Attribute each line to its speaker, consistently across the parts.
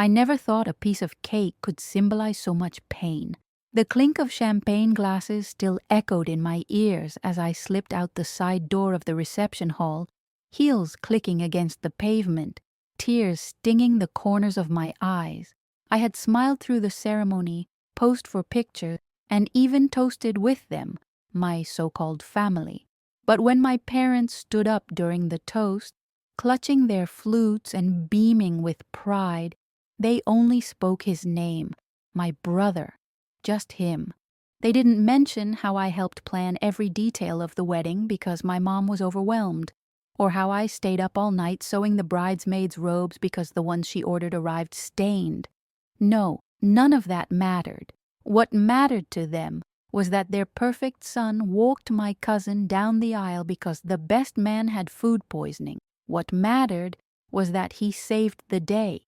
Speaker 1: I never thought a piece of cake could symbolize so much pain. The clink of champagne glasses still echoed in my ears as I slipped out the side door of the reception hall, heels clicking against the pavement, tears stinging the corners of my eyes. I had smiled through the ceremony, posed for pictures, and even toasted with them, my so-called family. But when my parents stood up during the toast, clutching their flutes and beaming with pride, they only spoke his name, my brother, just him. They didn't mention how I helped plan every detail of the wedding because my mom was overwhelmed, or how I stayed up all night sewing the bridesmaids' robes because the ones she ordered arrived stained. No, none of that mattered. What mattered to them was that their perfect son walked my cousin down the aisle because the best man had food poisoning. What mattered was that he saved the day.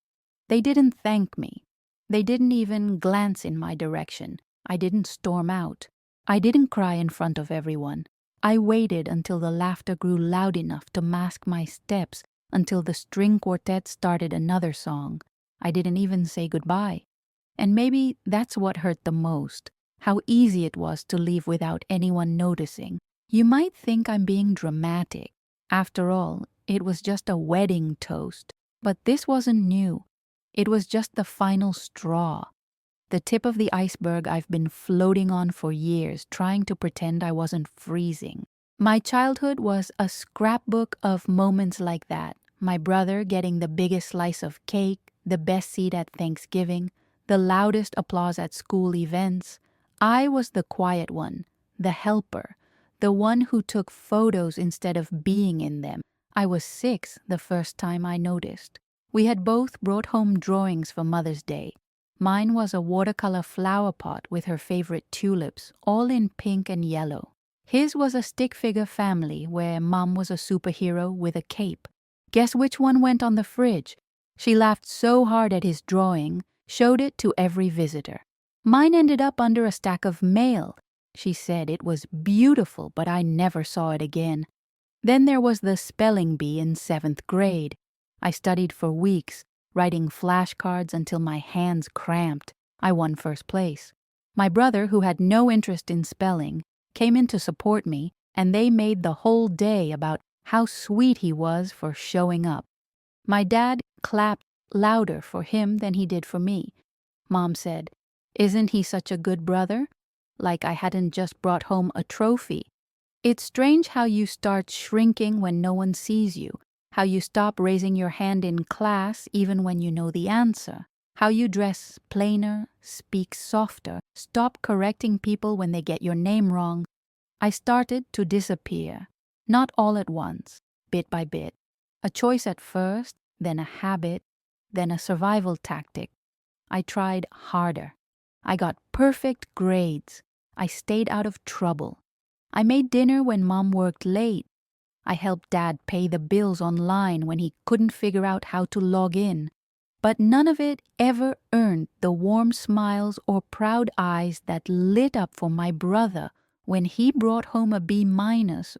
Speaker 1: They didn't thank me. They didn't even glance in my direction. I didn't storm out. I didn't cry in front of everyone. I waited until the laughter grew loud enough to mask my steps, until the string quartet started another song. I didn't even say goodbye. And maybe that's what hurt the most, how easy it was to leave without anyone noticing. You might think I'm being dramatic. After all, it was just a wedding toast. But this wasn't new. It was just the final straw. The tip of the iceberg I've been floating on for years, trying to pretend I wasn't freezing. My childhood was a scrapbook of moments like that. My brother getting the biggest slice of cake, the best seat at Thanksgiving, the loudest applause at school events. I was the quiet one, the helper, the one who took photos instead of being in them. I was 6 the first time I noticed. We had both brought home drawings for Mother's Day. Mine was a watercolor flower pot with her favorite tulips, all in pink and yellow. His was a stick figure family where Mom was a superhero with a cape. Guess which one went on the fridge? She laughed so hard at his drawing, showed it to every visitor. Mine ended up under a stack of mail. She said it was beautiful, but I never saw it again. Then there was the spelling bee in 7th grade. I studied for weeks, writing flashcards until my hands cramped. I won first place. My brother, who had no interest in spelling, came in to support me, and they made the whole day about how sweet he was for showing up. My dad clapped louder for him than he did for me. Mom said, "Isn't he such a good brother?" Like I hadn't just brought home a trophy. It's strange how you start shrinking when no one sees you, how you stop raising your hand in class even when you know the answer, how you dress plainer, speak softer, stop correcting people when they get your name wrong. I started to disappear, not all at once, bit by bit. A choice at first, then a habit, then a survival tactic. I tried harder. I got perfect grades. I stayed out of trouble. I made dinner when Mom worked late. I helped Dad pay the bills online when he couldn't figure out how to log in. But none of it ever earned the warm smiles or proud eyes that lit up for my brother when he brought home a B-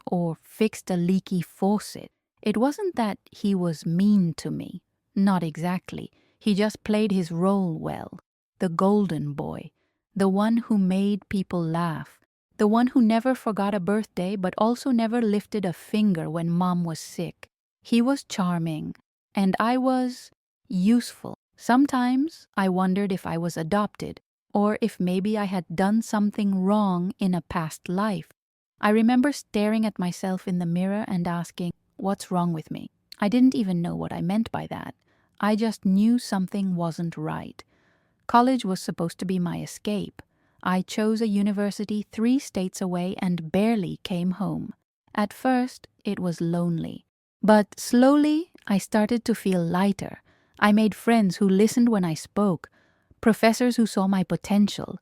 Speaker 1: or fixed a leaky faucet. It wasn't that he was mean to me. Not exactly. He just played his role well. The golden boy. The one who made people laugh. The one who never forgot a birthday but also never lifted a finger when Mom was sick. He was charming, and I was useful. Sometimes I wondered if I was adopted, or if maybe I had done something wrong in a past life. I remember staring at myself in the mirror and asking, "What's wrong with me?" I didn't even know what I meant by that. I just knew something wasn't right. College was supposed to be my escape. I chose a university 3 states away and barely came home. At first, it was lonely. But slowly, I started to feel lighter. I made friends who listened when I spoke, professors who saw my potential,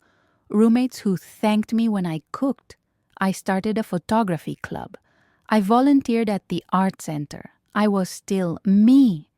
Speaker 1: roommates who thanked me when I cooked. I started a photography club. I volunteered at the art center. I was still me.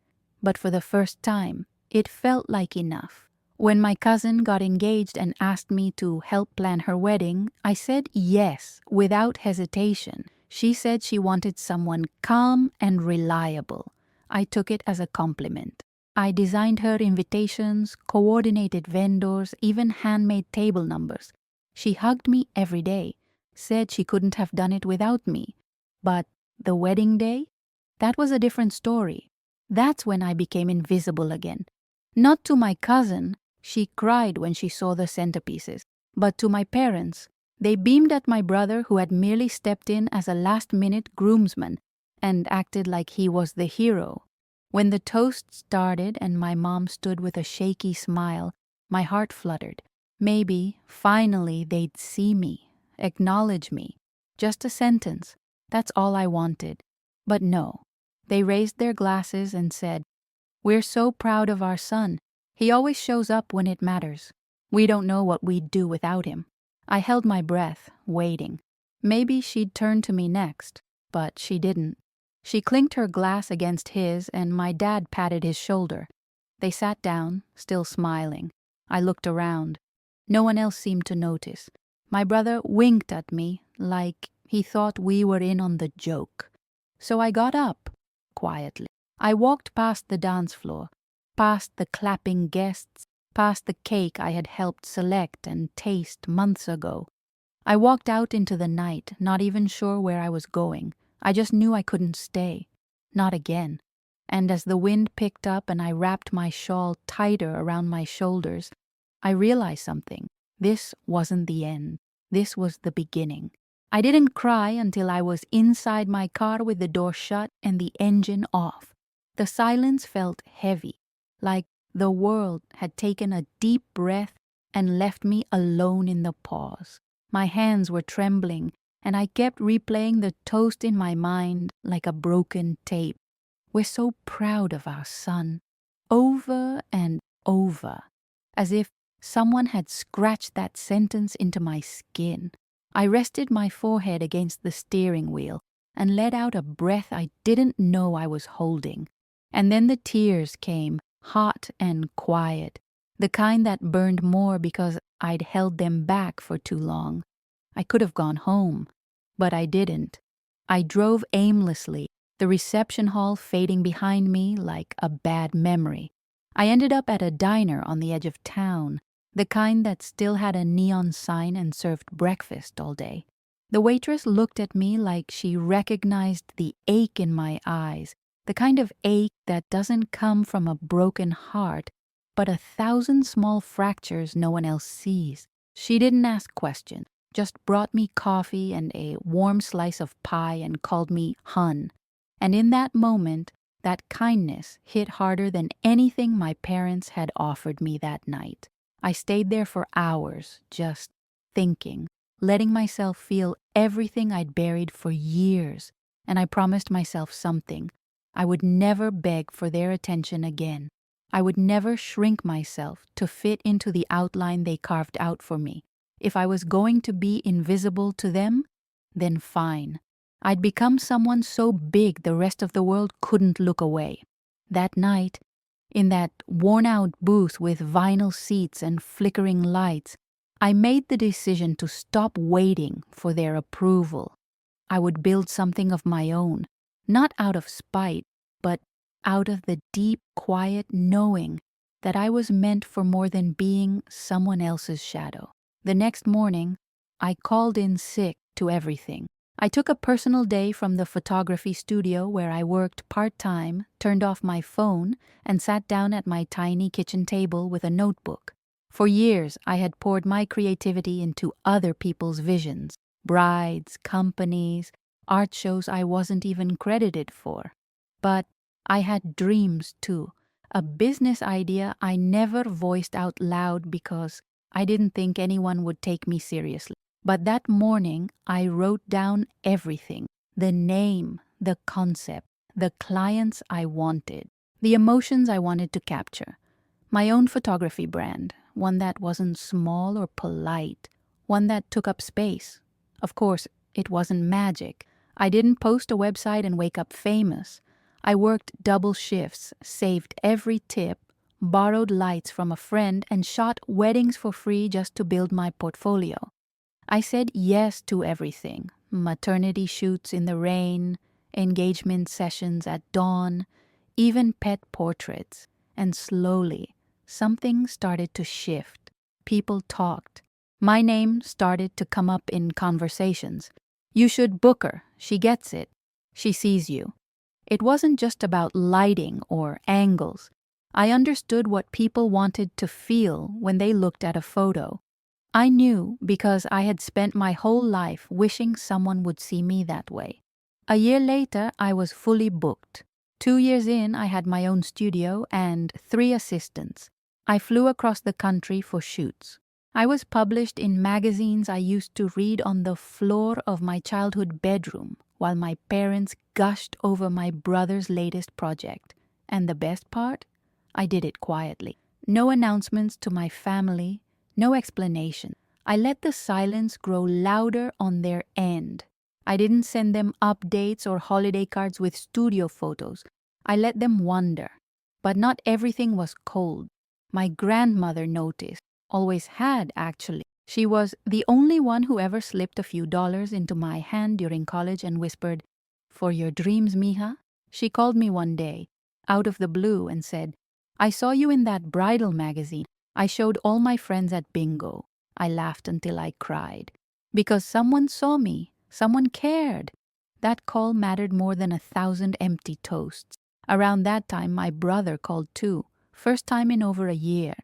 Speaker 1: But for the first time, it felt like enough. When my cousin got engaged and asked me to help plan her wedding, I said yes, without hesitation. She said she wanted someone calm and reliable. I took it as a compliment. I designed her invitations, coordinated vendors, even handmade table numbers. She hugged me every day, said she couldn't have done it without me. But the wedding day? That was a different story. That's when I became invisible again. Not to my cousin, she cried when she saw the centerpieces, but to my parents. They beamed at my brother, who had merely stepped in as a last-minute groomsman and acted like he was the hero. When the toast started and my mom stood with a shaky smile, my heart fluttered. Maybe, finally, they'd see me, acknowledge me. Just a sentence. That's all I wanted. But no. They raised their glasses and said, "We're so proud of our son. He always shows up when it matters. We don't know what we'd do without him." I held my breath, waiting. Maybe she'd turn to me next, but she didn't. She clinked her glass against his, and my dad patted his shoulder. They sat down, still smiling. I looked around. No one else seemed to notice. My brother winked at me like he thought we were in on the joke. So I got up, quietly. I walked past the dance floor, past the clapping guests, past the cake I had helped select and taste months ago. I walked out into the night, not even sure where I was going. I just knew I couldn't stay. Not again. And as the wind picked up and I wrapped my shawl tighter around my shoulders, I realized something. This wasn't the end. This was the beginning. I didn't cry until I was inside my car with the door shut and the engine off. The silence felt heavy, like the world had taken a deep breath and left me alone in the pause. My hands were trembling, and I kept replaying the toast in my mind like a broken tape. "We're so proud of our son," over and over, as if someone had scratched that sentence into my skin. I rested my forehead against the steering wheel and let out a breath I didn't know I was holding. And then the tears came, hot and quiet, the kind that burned more because I'd held them back for too long. I could have gone home, but I didn't. I drove aimlessly, the reception hall fading behind me like a bad memory. I ended up at a diner on the edge of town, the kind that still had a neon sign and served breakfast all day. The waitress looked at me like she recognized the ache in my eyes, the kind of ache that doesn't come from a broken heart, but 1,000 small fractures no one else sees. She didn't ask questions, just brought me coffee and a warm slice of pie and called me Hun. And in that moment, that kindness hit harder than anything my parents had offered me that night. I stayed there for hours, just thinking, letting myself feel everything I'd buried for years, and I promised myself something. I would never beg for their attention again. I would never shrink myself to fit into the outline they carved out for me. If I was going to be invisible to them, then fine. I'd become someone so big the rest of the world couldn't look away. That night, in that worn-out booth with vinyl seats and flickering lights, I made the decision to stop waiting for their approval. I would build something of my own, not out of spite, but out of the deep, quiet knowing that I was meant for more than being someone else's shadow. The next morning, I called in sick to everything. I took a personal day from the photography studio where I worked part-time, turned off my phone, and sat down at my tiny kitchen table with a notebook. For years, I had poured my creativity into other people's visions, brides, companies, art shows I wasn't even credited for. But I had dreams too, a business idea I never voiced out loud because I didn't think anyone would take me seriously. But that morning, I wrote down everything: the name, the concept, the clients I wanted, the emotions I wanted to capture. My own photography brand, one that wasn't small or polite, one that took up space. Of course, it wasn't magic. I didn't post a website and wake up famous. I worked double shifts, saved every tip, borrowed lights from a friend, and shot weddings for free just to build my portfolio. I said yes to everything: maternity shoots in the rain, engagement sessions at dawn, even pet portraits. And slowly, something started to shift. People talked. My name started to come up in conversations. You should book her. She gets it. She sees you. It wasn't just about lighting or angles. I understood what people wanted to feel when they looked at a photo. I knew because I had spent my whole life wishing someone would see me that way. A year later, I was fully booked. 2 years in, I had my own studio and 3 assistants. I flew across the country for shoots. I was published in magazines I used to read on the floor of my childhood bedroom while my parents gushed over my brother's latest project. And the best part? I did it quietly. No announcements to my family, no explanation. I let the silence grow louder on their end. I didn't send them updates or holiday cards with studio photos. I let them wonder. But not everything was cold. My grandmother noticed, always had actually. She was the only one who ever slipped a few dollars into my hand during college and whispered, "For your dreams, mija." She called me one day, out of the blue, and said, "I saw you in that bridal magazine. I showed all my friends at bingo." I laughed until I cried. Because someone saw me, someone cared. That call mattered more than 1,000 empty toasts. Around that time, my brother called too, first time in over a year.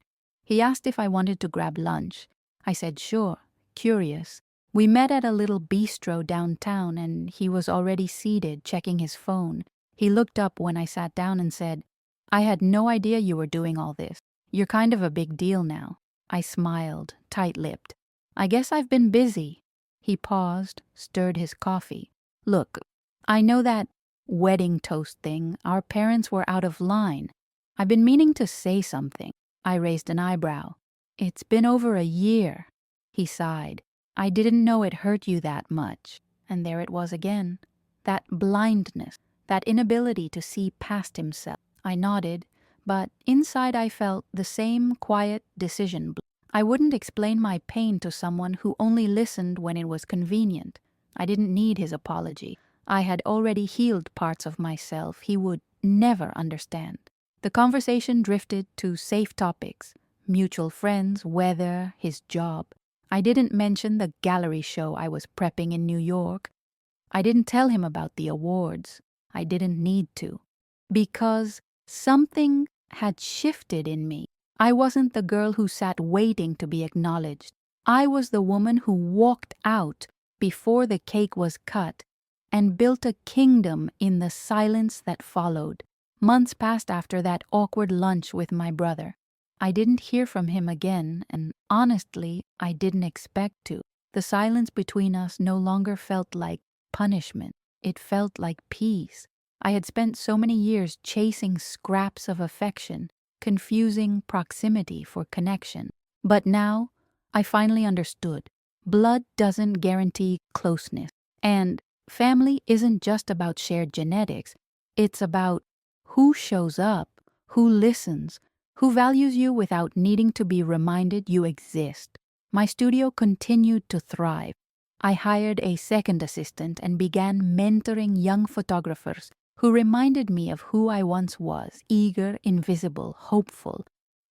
Speaker 1: He asked if I wanted to grab lunch. I said sure, curious. We met at a little bistro downtown and he was already seated checking his phone. He looked up when I sat down and said, "I had no idea you were doing all this. You're kind of a big deal now." I smiled, tight-lipped. "I guess I've been busy." He paused, stirred his coffee. "Look, I know that wedding toast thing. Our parents were out of line. I've been meaning to say something." I raised an eyebrow. "It's been over a year." He sighed. "I didn't know it hurt you that much." And there it was again. That blindness, that inability to see past himself. I nodded, but inside I felt the same quiet decision. I wouldn't explain my pain to someone who only listened when it was convenient. I didn't need his apology. I had already healed parts of myself he would never understand. The conversation drifted to safe topics: mutual friends, weather, his job. I didn't mention the gallery show I was prepping in New York. I didn't tell him about the awards. I didn't need to. Because something had shifted in me. I wasn't the girl who sat waiting to be acknowledged. I was the woman who walked out before the cake was cut and built a kingdom in the silence that followed. Months passed after that awkward lunch with my brother. I didn't hear from him again, and honestly, I didn't expect to. The silence between us no longer felt like punishment. It felt like peace. I had spent so many years chasing scraps of affection, confusing proximity for connection. But now, I finally understood. Blood doesn't guarantee closeness. And family isn't just about shared genetics. It's about who shows up, who listens, who values you without needing to be reminded you exist. My studio continued to thrive. I hired a second assistant and began mentoring young photographers who reminded me of who I once was: eager, invisible, hopeful.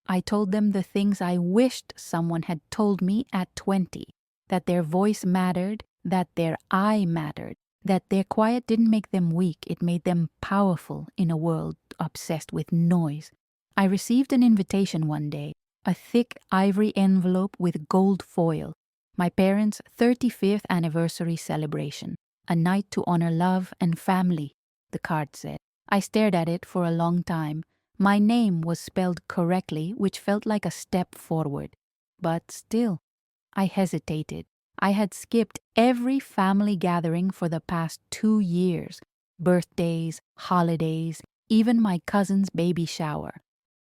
Speaker 1: I told them the things I wished someone had told me at 20, that their voice mattered, that their eye mattered, that their quiet didn't make them weak, it made them powerful in a world obsessed with noise. I received an invitation one day, a thick ivory envelope with gold foil. My parents' 35th anniversary celebration, a night to honor love and family, the card said. I stared at it for a long time. My name was spelled correctly, which felt like a step forward. But still, I hesitated. I had skipped every family gathering for the past 2 years. Birthdays, holidays, even my cousin's baby shower.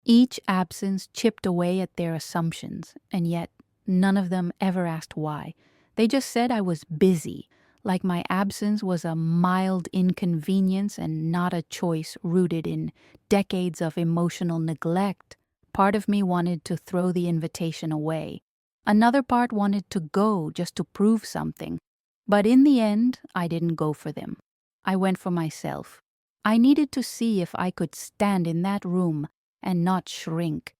Speaker 1: Each absence chipped away at their assumptions, and yet none of them ever asked why. They just said I was busy, like my absence was a mild inconvenience and not a choice rooted in decades of emotional neglect. Part of me wanted to throw the invitation away. Another part wanted to go just to prove something. But in the end, I didn't go for them. I went for myself. I needed to see if I could stand in that room and not shrink.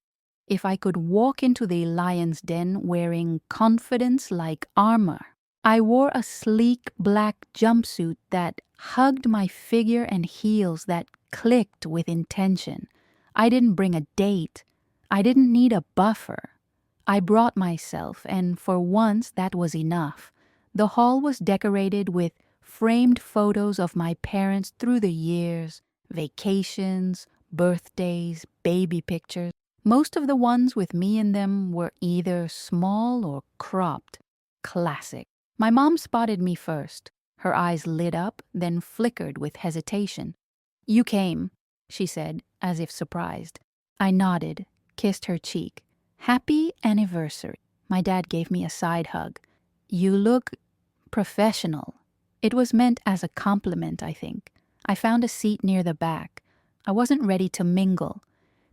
Speaker 1: If I could walk into the lion's den wearing confidence like armor. I wore a sleek black jumpsuit that hugged my figure and heels that clicked with intention. I didn't bring a date. I didn't need a buffer. I brought myself, and for once that was enough. The hall was decorated with framed photos of my parents through the years, vacations, birthdays, baby pictures. Most of the ones with me in them were either small or cropped. Classic. My mom spotted me first. Her eyes lit up, then flickered with hesitation. "You came," she said, as if surprised. I nodded, kissed her cheek. "Happy anniversary." My dad gave me a side hug. "You look professional." It was meant as a compliment, I think. I found a seat near the back. I wasn't ready to mingle.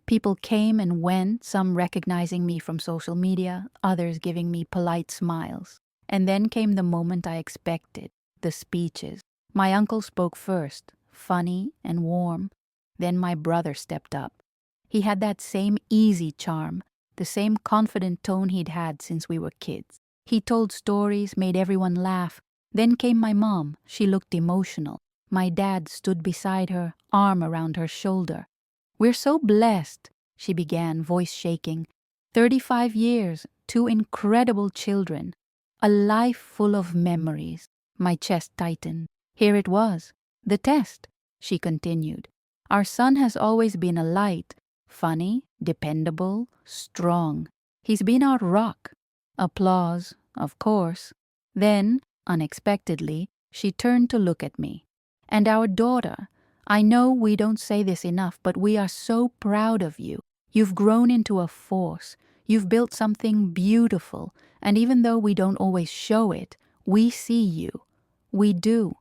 Speaker 1: People came and went, some recognizing me from social media, others giving me polite smiles. And then came the moment I expected, the speeches. My uncle spoke first, funny and warm. Then my brother stepped up. He had that same easy charm, the same confident tone he'd had since we were kids. He told stories, made everyone laugh. Then came my mom. She looked emotional. My dad stood beside her, arm around her shoulder. "We're so blessed," she began, voice shaking. 35 years, 2 incredible children. A life full of memories. My chest tightened. Here it was. The test, she continued. Our son has always been a light. Funny, dependable, strong. He's been our rock. Applause, of course. Then, unexpectedly, she turned to look at me. "And our daughter. I know we don't say this enough, but we are so proud of you. You've grown into a force. You've built something beautiful, and even though we don't always show it, we see you. We do."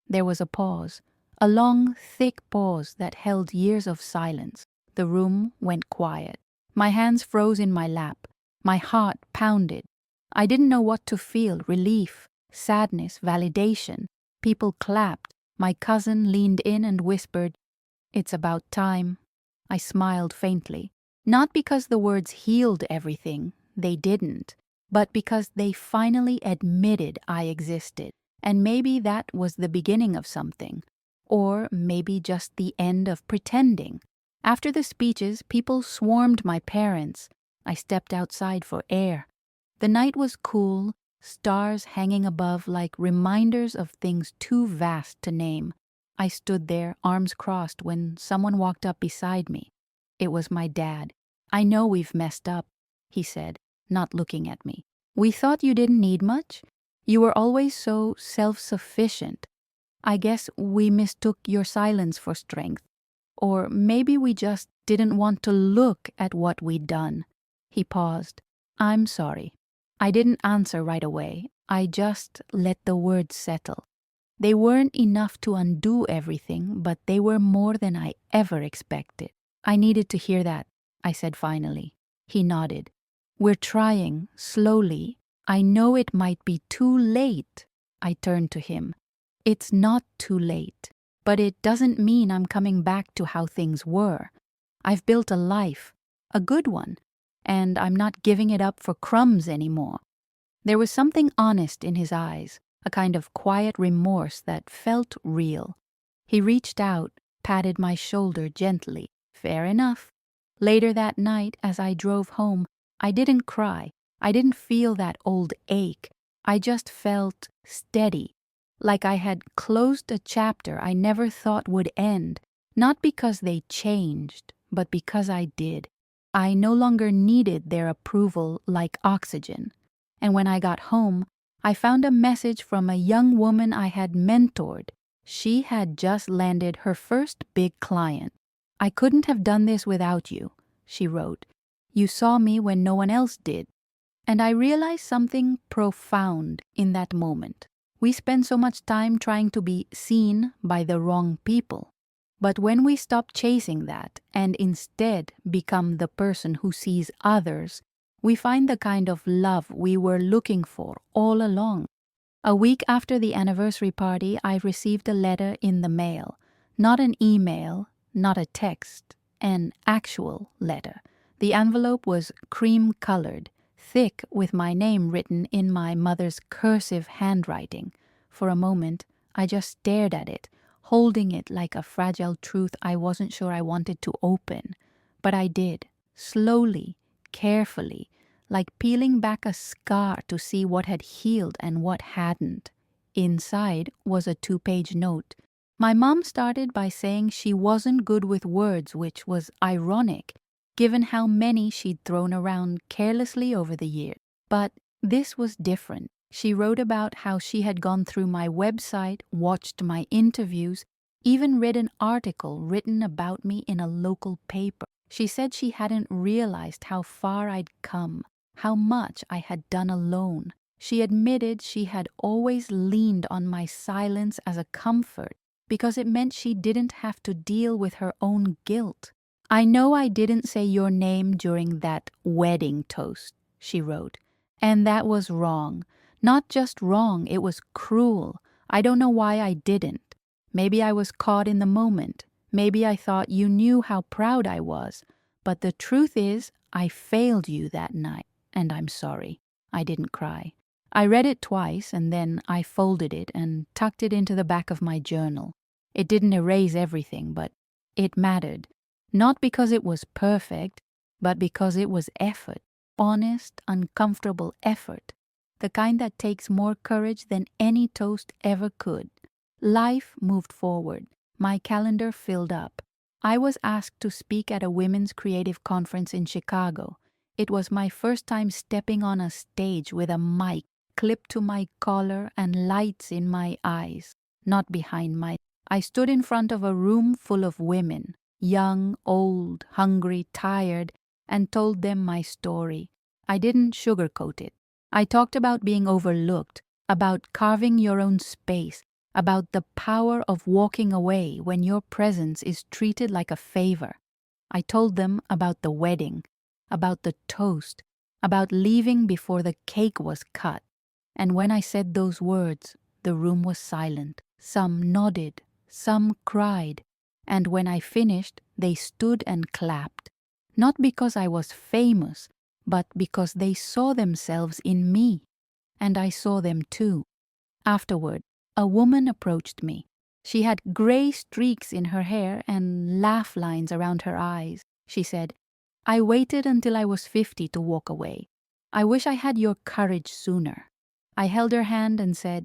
Speaker 1: There was a pause, a long, thick pause that held years of silence. The room went quiet. My hands froze in my lap. My heart pounded. I didn't know what to feel, relief, sadness, validation. People clapped. My cousin leaned in and whispered, "It's about time." I smiled faintly. Not because the words healed everything, they didn't, but because they finally admitted I existed. And maybe that was the beginning of something. Or maybe just the end of pretending. After the speeches, people swarmed my parents. I stepped outside for air. The night was cool, stars hanging above like reminders of things too vast to name. I stood there, arms crossed, when someone walked up beside me. It was my dad. "I know we've messed up," he said, not looking at me. "We thought you didn't need much. You were always so self-sufficient. I guess we mistook your silence for strength. Or maybe we just didn't want to look at what we'd done." He paused. "I'm sorry." I didn't answer right away. I just let the words settle. They weren't enough to undo everything, but they were more than I ever expected. "I needed to hear that," I said finally. He nodded. "We're trying, slowly. I know it might be too late." I turned to him. "It's not too late, but it doesn't mean I'm coming back to how things were. I've built a life, a good one, and I'm not giving it up for crumbs anymore." There was something honest in his eyes, a kind of quiet remorse that felt real. He reached out, patted my shoulder gently. Fair enough. Later that night, as I drove home, I didn't cry. I didn't feel that old ache. I just felt steady, like I had closed a chapter I never thought would end, not because they changed, but because I did. I no longer needed their approval like oxygen. And when I got home, I found a message from a young woman I had mentored. She had just landed her first big client. "I couldn't have done this without you," she wrote. "You saw me when no one else did." And I realized something profound in that moment. We spend so much time trying to be seen by the wrong people. But when we stop chasing that and instead become the person who sees others, we find the kind of love we were looking for all along. A week after the anniversary party, I received a letter in the mail. Not an email, not a text, an actual letter. The envelope was cream-colored, thick with my name written in my mother's cursive handwriting. For a moment, I just stared at it, holding it like a fragile truth I wasn't sure I wanted to open. But I did, slowly, carefully, like peeling back a scar to see what had healed and what hadn't. Inside was a 2-page note. My mom started by saying she wasn't good with words, which was ironic, given how many she'd thrown around carelessly over the years. But this was different. She wrote about how she had gone through my website, watched my interviews, even read an article written about me in a local paper. She said she hadn't realized how far I'd come, how much I had done alone. She admitted she had always leaned on my silence as a comfort because it meant she didn't have to deal with her own guilt. "I know I didn't say your name during that wedding toast," she wrote, "and that was wrong. Not just wrong, it was cruel. I don't know why I didn't. Maybe I was caught in the moment. Maybe I thought you knew how proud I was. But the truth is, I failed you that night, and I'm sorry." I didn't cry. I read it twice, and then I folded it and tucked it into the back of my journal. It didn't erase everything, but it mattered. Not because it was perfect, but because it was effort. Honest, uncomfortable effort. The kind that takes more courage than any toast ever could. Life moved forward. My calendar filled up. I was asked to speak at a women's creative conference in Chicago. It was my first time stepping on a stage with a mic clipped to my collar and lights in my eyes, not behind my. I stood in front of a room full of women, young, old, hungry, tired, and told them my story. I didn't sugarcoat it. I talked about being overlooked, about carving your own space, about the power of walking away when your presence is treated like a favor. I told them about the wedding, about the toast, about leaving before the cake was cut. And when I said those words, the room was silent. Some nodded, some cried, and when I finished, they stood and clapped. Not because I was famous, but because they saw themselves in me. And I saw them too. Afterward, a woman approached me. She had gray streaks in her hair and laugh lines around her eyes. She said, "I waited until I was 50 to walk away. I wish I had your courage sooner." I held her hand and said,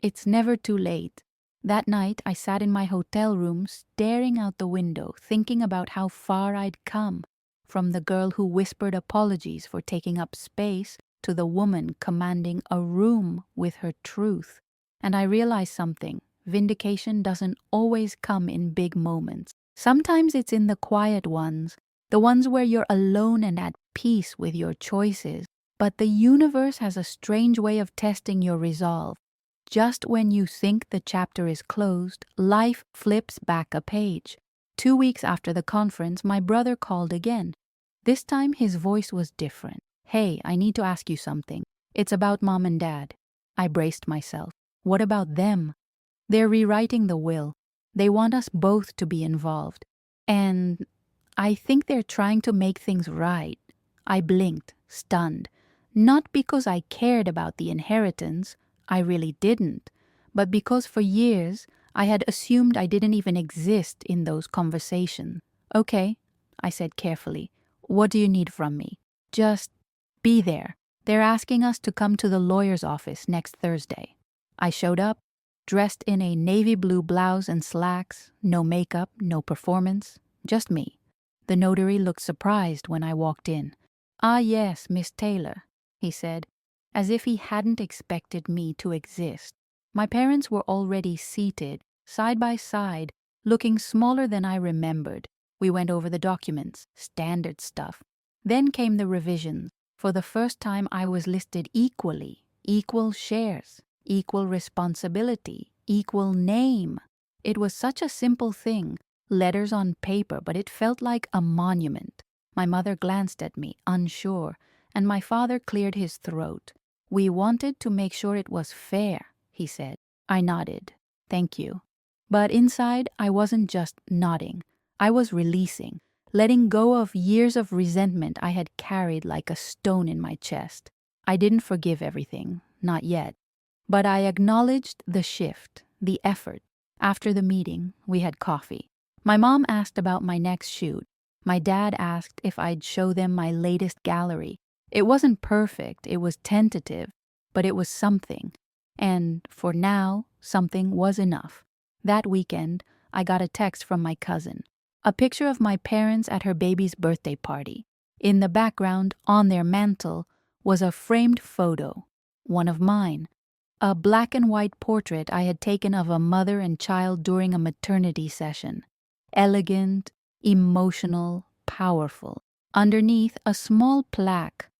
Speaker 1: "It's never too late." That night, I sat in my hotel room staring out the window, thinking about how far I'd come, from the girl who whispered apologies for taking up space to the woman commanding a room with her truth. And I realized something. Vindication doesn't always come in big moments. Sometimes it's in the quiet ones, the ones where you're alone and at peace with your choices. But the universe has a strange way of testing your resolve. Just when you think the chapter is closed, life flips back a page. 2 weeks after the conference, my brother called again. This time his voice was different. "Hey, I need to ask you something. It's about Mom and Dad." I braced myself. "What about them?" "They're rewriting the will. They want us both to be involved. And I think they're trying to make things right." I blinked, stunned. Not because I cared about the inheritance, I really didn't, but because for years I had assumed I didn't even exist in those conversations. "Okay," I said carefully. "What do you need from me?" "Just be there. They're asking us to come to the lawyer's office next Thursday." I showed up, dressed in a navy blue blouse and slacks, no makeup, no performance, just me. The notary looked surprised when I walked in. "Ah yes, Miss Taylor," he said, as if he hadn't expected me to exist. My parents were already seated, side by side, looking smaller than I remembered. We went over the documents, standard stuff. Then came the revisions. For the first time I was listed equally, equal shares, equal responsibility, equal name. It was such a simple thing, letters on paper, but it felt like a monument. My mother glanced at me, unsure, and my father cleared his throat. "We wanted to make sure it was fair," he said. I nodded. "Thank you." But inside, I wasn't just nodding. I was releasing. letting go of years of resentment I had carried like a stone in my chest. I didn't forgive everything, not yet. But I acknowledged the shift, the effort. After the meeting, we had coffee. My mom asked about my next shoot. My dad asked if I'd show them my latest gallery. It wasn't perfect, it was tentative, but it was something. And for now, something was enough. That weekend, I got a text from my cousin. A picture of my parents at her baby's birthday party. In the background, on their mantle, was a framed photo, one of mine. A black and white portrait I had taken of a mother and child during a maternity session. Elegant, emotional, powerful. Underneath, a small plaque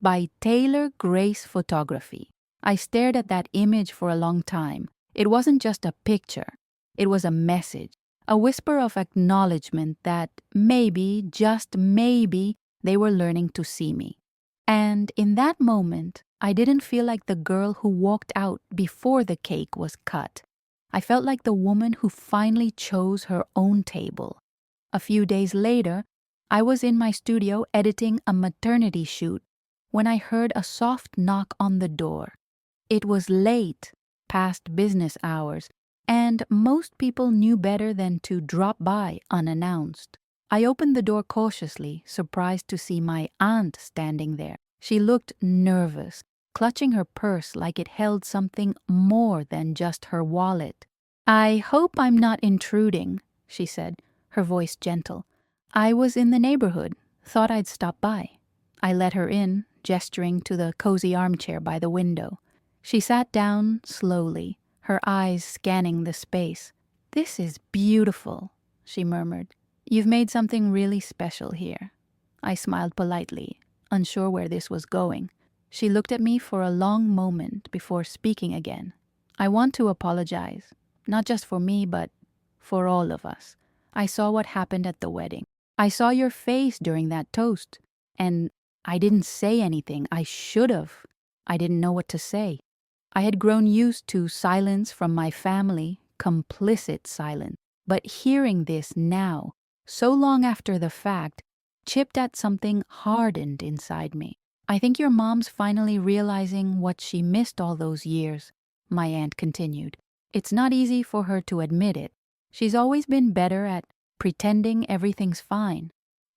Speaker 1: by Taylor Grace Photography. I stared at that image for a long time. It wasn't just a picture. It was a message, a whisper of acknowledgement that maybe, just maybe, they were learning to see me. And in that moment, I didn't feel like the girl who walked out before the cake was cut. I felt like the woman who finally chose her own table. A few days later, I was in my studio editing a maternity shoot when I heard a soft knock on the door. It was late, past business hours, and most people knew better than to drop by unannounced. I opened the door cautiously, surprised to see my aunt standing there. She looked nervous, clutching her purse like it held something more than just her wallet. "I hope I'm not intruding," she said, her voice gentle. "I was in the neighborhood, thought I'd stop by." I let her in, gesturing to the cozy armchair by the window. She sat down slowly, her eyes scanning the space. "This is beautiful," she murmured. "You've made something really special here." I smiled politely, unsure where this was going. She looked at me for a long moment before speaking again. "I want to apologize, not just for me, but for all of us. I saw what happened at the wedding. I saw your face during that toast, and I didn't say anything. I should have. I didn't know what to say. I had grown used to silence from my family, complicit silence. But hearing this now, so long after the fact, chipped at something hardened inside me. I think your mom's finally realizing what she missed all those years," my aunt continued. "It's not easy for her to admit it. She's always been better at pretending everything's fine."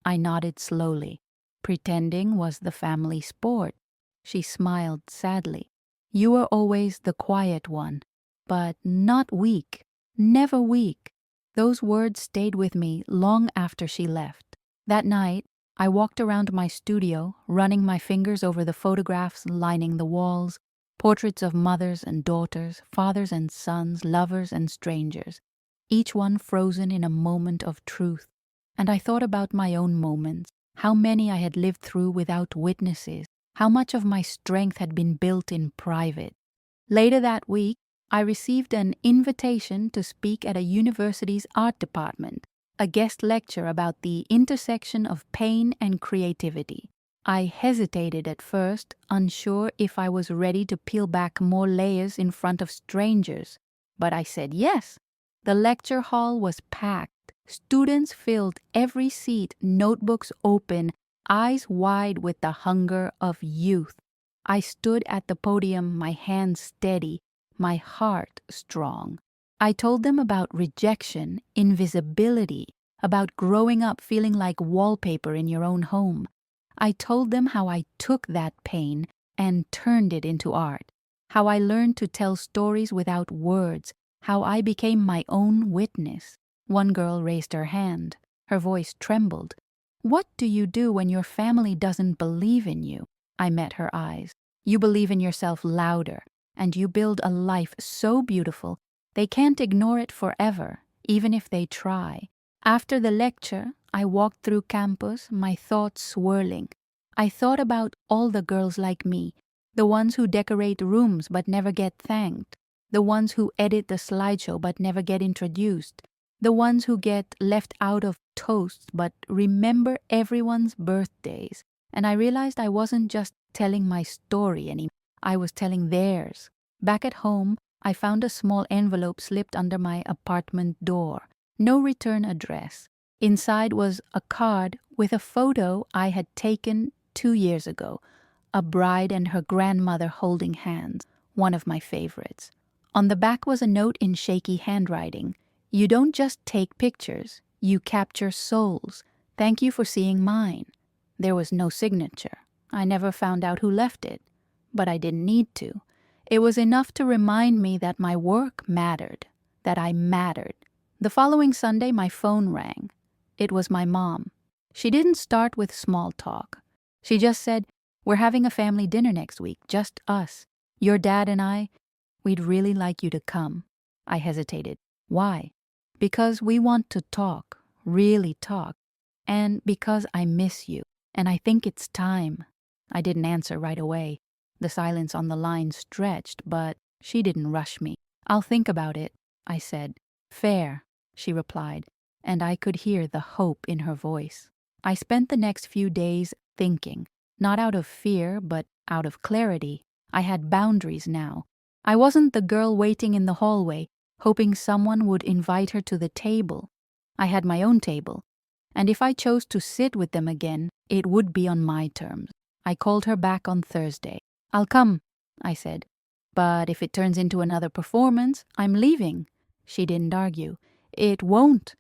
Speaker 1: I nodded slowly. Pretending was the family sport. She smiled sadly. "You were always the quiet one, but not weak, never weak." Those words stayed with me long after she left. That night, I walked around my studio, running my fingers over the photographs lining the walls, portraits of mothers and daughters, fathers and sons, lovers and strangers, each one frozen in a moment of truth. And I thought about my own moments, how many I had lived through without witnesses, how much of my strength had been built in private. Later that week, I received an invitation to speak at a university's art department, a guest lecture about the intersection of pain and creativity. I hesitated at first, unsure if I was ready to peel back more layers in front of strangers, but I said yes. The lecture hall was packed. Students filled every seat, notebooks open, eyes wide with the hunger of youth. I stood at the podium, my hands steady, my heart strong. I told them about rejection, invisibility, about growing up feeling like wallpaper in your own home. I told them how I took that pain and turned it into art, how I learned to tell stories without words, how I became my own witness. One girl raised her hand. Her voice trembled. "What do you do when your family doesn't believe in you?" I met her eyes. "You believe in yourself louder, and you build a life so beautiful they can't ignore it forever, even if they try." After the lecture, I walked through campus, my thoughts swirling. I thought about all the girls like me, the ones who decorate rooms but never get thanked, the ones who edit the slideshow but never get introduced, the ones who get left out of toasts but remember everyone's birthdays. And I realized I wasn't just telling my story anymore, I was telling theirs. Back at home, I found a small envelope slipped under my apartment door. No return address. Inside was a card with a photo I had taken 2 years ago, a bride and her grandmother holding hands, one of my favorites. On the back was a note in shaky handwriting. "You don't just take pictures, you capture souls. Thank you for seeing mine." There was no signature. I never found out who left it, but I didn't need to. It was enough to remind me that my work mattered, that I mattered. The following Sunday, my phone rang. It was my mom. She didn't start with small talk. She just said, "We're having a family dinner next week, just us. Your dad and I, we'd really like you to come." I hesitated. "Why?" "Because we want to talk, really talk. And because I miss you, and I think it's time." I didn't answer right away. The silence on the line stretched, but she didn't rush me. "I'll think about it," I said. "Fair," she replied, and I could hear the hope in her voice. I spent the next few days thinking, not out of fear, but out of clarity. I had boundaries now. I wasn't the girl waiting in the hallway, hoping someone would invite her to the table. I had my own table, and if I chose to sit with them again, it would be on my terms. I called her back on Thursday. "I'll come," I said. "But if it turns into another performance, I'm leaving." She didn't argue. "It won't."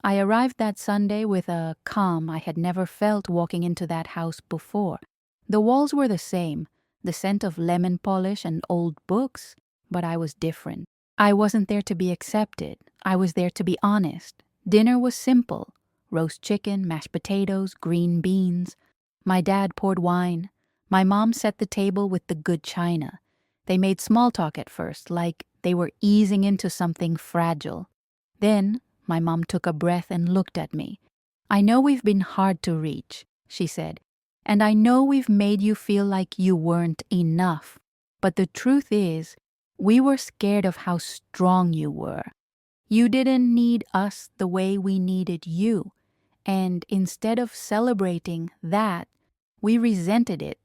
Speaker 1: I arrived that Sunday with a calm I had never felt walking into that house before. The walls were the same, the scent of lemon polish and old books, but I was different. I wasn't there to be accepted. I was there to be honest. Dinner was simple: roast chicken, mashed potatoes, green beans. My dad poured wine. My mom set the table with the good china. They made small talk at first, like they were easing into something fragile. Then my mom took a breath and looked at me. "I know we've been hard to reach," she said, "and I know we've made you feel like you weren't enough. But the truth is, we were scared of how strong you were. You didn't need us the way we needed you. And instead of celebrating that, we resented it."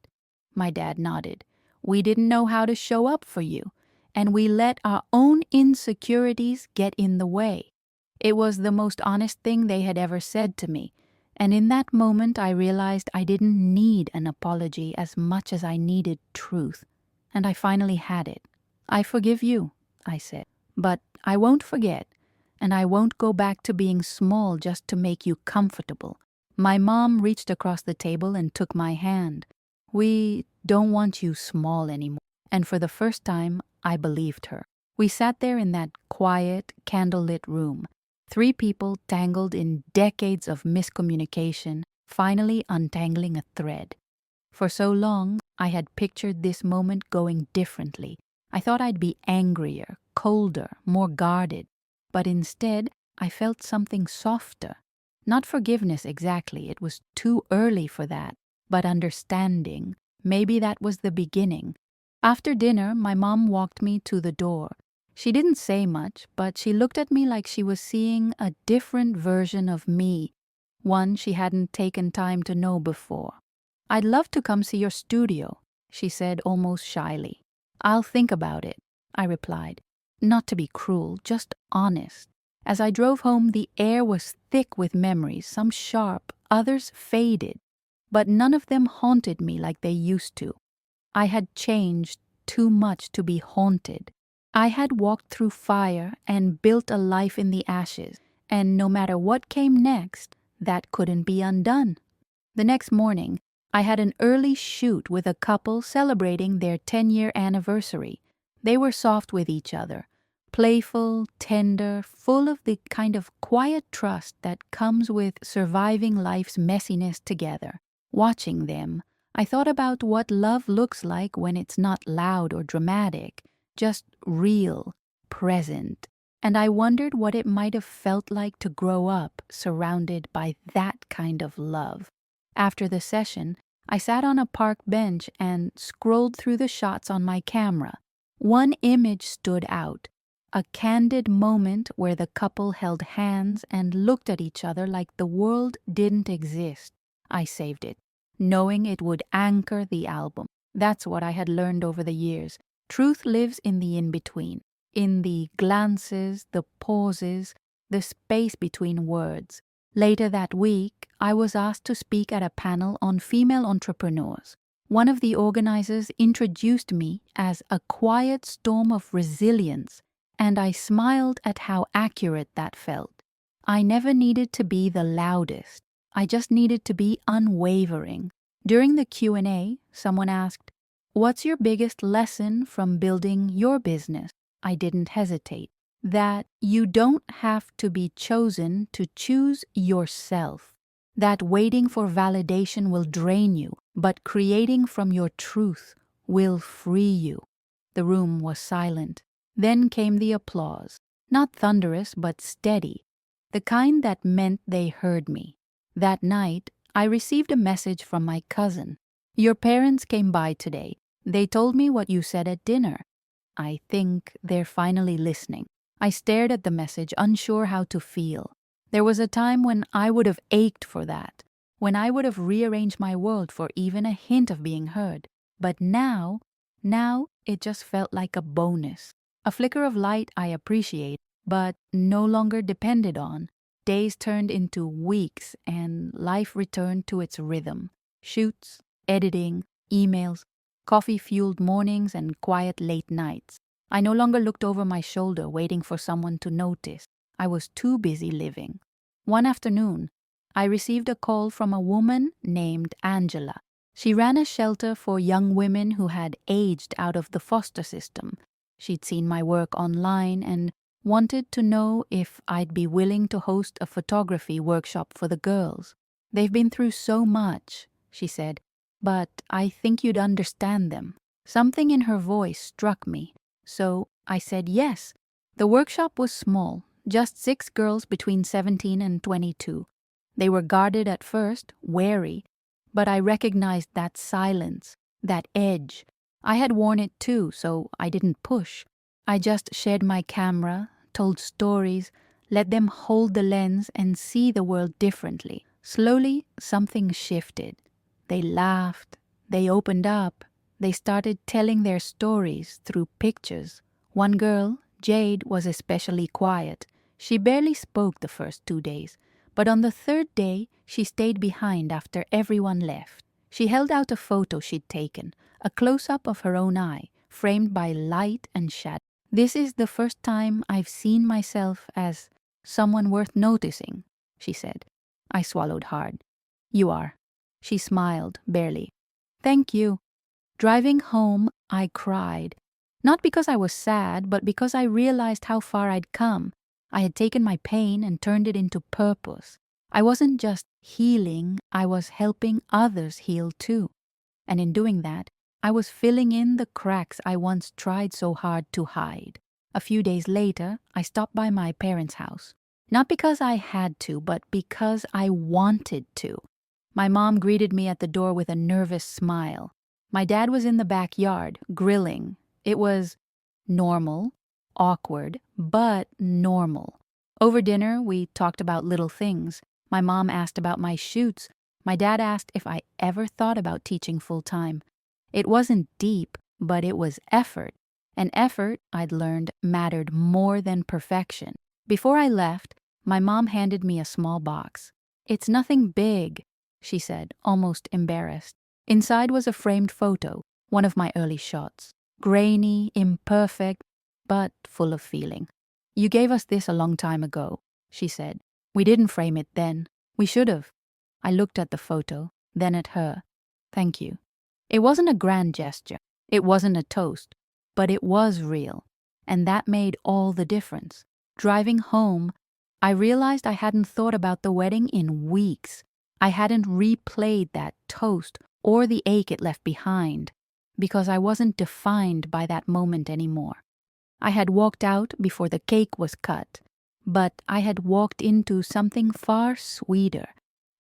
Speaker 1: My dad nodded. "We didn't know how to show up for you, and we let our own insecurities get in the way." It was the most honest thing they had ever said to me, and in that moment I realized I didn't need an apology as much as I needed truth, and I finally had it. "I forgive you," I said, "but I won't forget, and I won't go back to being small just to make you comfortable." My mom reached across the table and took my hand. "We don't want you small anymore." And for the first time, I believed her. We sat there in that quiet, candlelit room. 3 people tangled in decades of miscommunication, finally untangling a thread. For so long, I had pictured this moment going differently. I thought I'd be angrier, colder, more guarded. But instead, I felt something softer. Not forgiveness exactly, it was too early for that, but understanding. Maybe that was the beginning. After dinner, my mom walked me to the door. She didn't say much, but she looked at me like she was seeing a different version of me, one she hadn't taken time to know before. "I'd love to come see your studio," she said almost shyly. "I'll think about it," I replied. Not to be cruel, just honest. As I drove home, the air was thick with memories, some sharp, others faded, but none of them haunted me like they used to. I had changed too much to be haunted. I had walked through fire and built a life in the ashes, and no matter what came next, that couldn't be undone. The next morning, I had an early shoot with a couple celebrating their 10-year anniversary. They were soft with each other, playful, tender, full of the kind of quiet trust that comes with surviving life's messiness together. Watching them, I thought about what love looks like when it's not loud or dramatic, just real, present. And I wondered what it might have felt like to grow up surrounded by that kind of love. After the session, I sat on a park bench and scrolled through the shots on my camera. One image stood out, a candid moment where the couple held hands and looked at each other like the world didn't exist. I saved it, knowing it would anchor the album. That's what I had learned over the years. Truth lives in the in-between, in the glances, the pauses, the space between words. Later that week, I was asked to speak at a panel on female entrepreneurs. One of the organizers introduced me as a quiet storm of resilience, and I smiled at how accurate that felt. I never needed to be the loudest. I just needed to be unwavering. During the Q&A, someone asked, "What's your biggest lesson from building your business?" I didn't hesitate. That you don't have to be chosen to choose yourself. That waiting for validation will drain you, but creating from your truth will free you. The room was silent. Then came the applause. Not thunderous, but steady. The kind that meant they heard me. That night, I received a message from my cousin. "Your parents came by today. They told me what you said at dinner. I think they're finally listening." I stared at the message, unsure how to feel. There was a time when I would have ached for that, when I would have rearranged my world for even a hint of being heard. But now it just felt like a bonus. A flicker of light I appreciate, but no longer depended on. Days turned into weeks and life returned to its rhythm. Shoots, editing, emails, coffee-fueled mornings and quiet late nights. I no longer looked over my shoulder waiting for someone to notice. I was too busy living. One afternoon, I received a call from a woman named Angela. She ran a shelter for young women who had aged out of the foster system. She'd seen my work online and wanted to know if I'd be willing to host a photography workshop for the girls. "They've been through so much," she said, "but I think you'd understand them." Something in her voice struck me. So I said yes. The workshop was small, just 6 girls between 17 and 22. They were guarded at first, wary, but I recognized that silence, that edge. I had worn it too, so I didn't push. I just shared my camera, told stories, let them hold the lens and see the world differently. Slowly, something shifted. They laughed, they opened up. They started telling their stories through pictures. One girl, Jade, was especially quiet. She barely spoke the first 2 days, but on the 3rd day, she stayed behind after everyone left. She held out a photo she'd taken, a close-up of her own eye, framed by light and shadow. "This is the first time I've seen myself as someone worth noticing," she said. I swallowed hard. "You are." She smiled, barely. "Thank you." Driving home, I cried. Not because I was sad, but because I realized how far I'd come. I had taken my pain and turned it into purpose. I wasn't just healing, I was helping others heal too. And in doing that, I was filling in the cracks I once tried so hard to hide. A few days later, I stopped by my parents' house. Not because I had to, but because I wanted to. My mom greeted me at the door with a nervous smile. My dad was in the backyard, grilling. It was normal, awkward, but normal. Over dinner, we talked about little things. My mom asked about my shoots. My dad asked if I ever thought about teaching full-time. It wasn't deep, but it was effort. And effort, I'd learned, mattered more than perfection. Before I left, my mom handed me a small box. "It's nothing big," she said, almost embarrassed. Inside was a framed photo, one of my early shots. Grainy, imperfect, but full of feeling. "You gave us this a long time ago," she said. "We didn't frame it then. We should have." I looked at the photo, then at her. "Thank you." It wasn't a grand gesture. It wasn't a toast. But it was real. And that made all the difference. Driving home, I realized I hadn't thought about the wedding in weeks. I hadn't replayed that toast or the ache it left behind, because I wasn't defined by that moment anymore. I had walked out before the cake was cut, but I had walked into something far sweeter,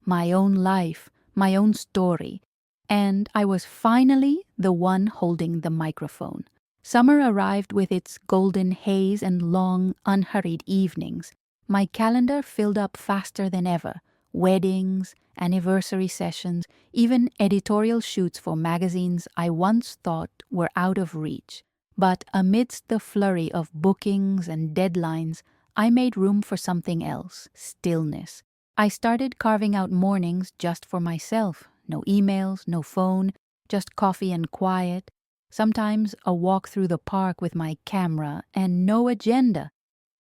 Speaker 1: my own life, my own story, and I was finally the one holding the microphone. Summer arrived with its golden haze and long, unhurried evenings. My calendar filled up faster than ever. Weddings, anniversary sessions, even editorial shoots for magazines I once thought were out of reach. But amidst the flurry of bookings and deadlines, I made room for something else, stillness. I started carving out mornings just for myself. No emails, no phone, just coffee and quiet. Sometimes a walk through the park with my camera and no agenda.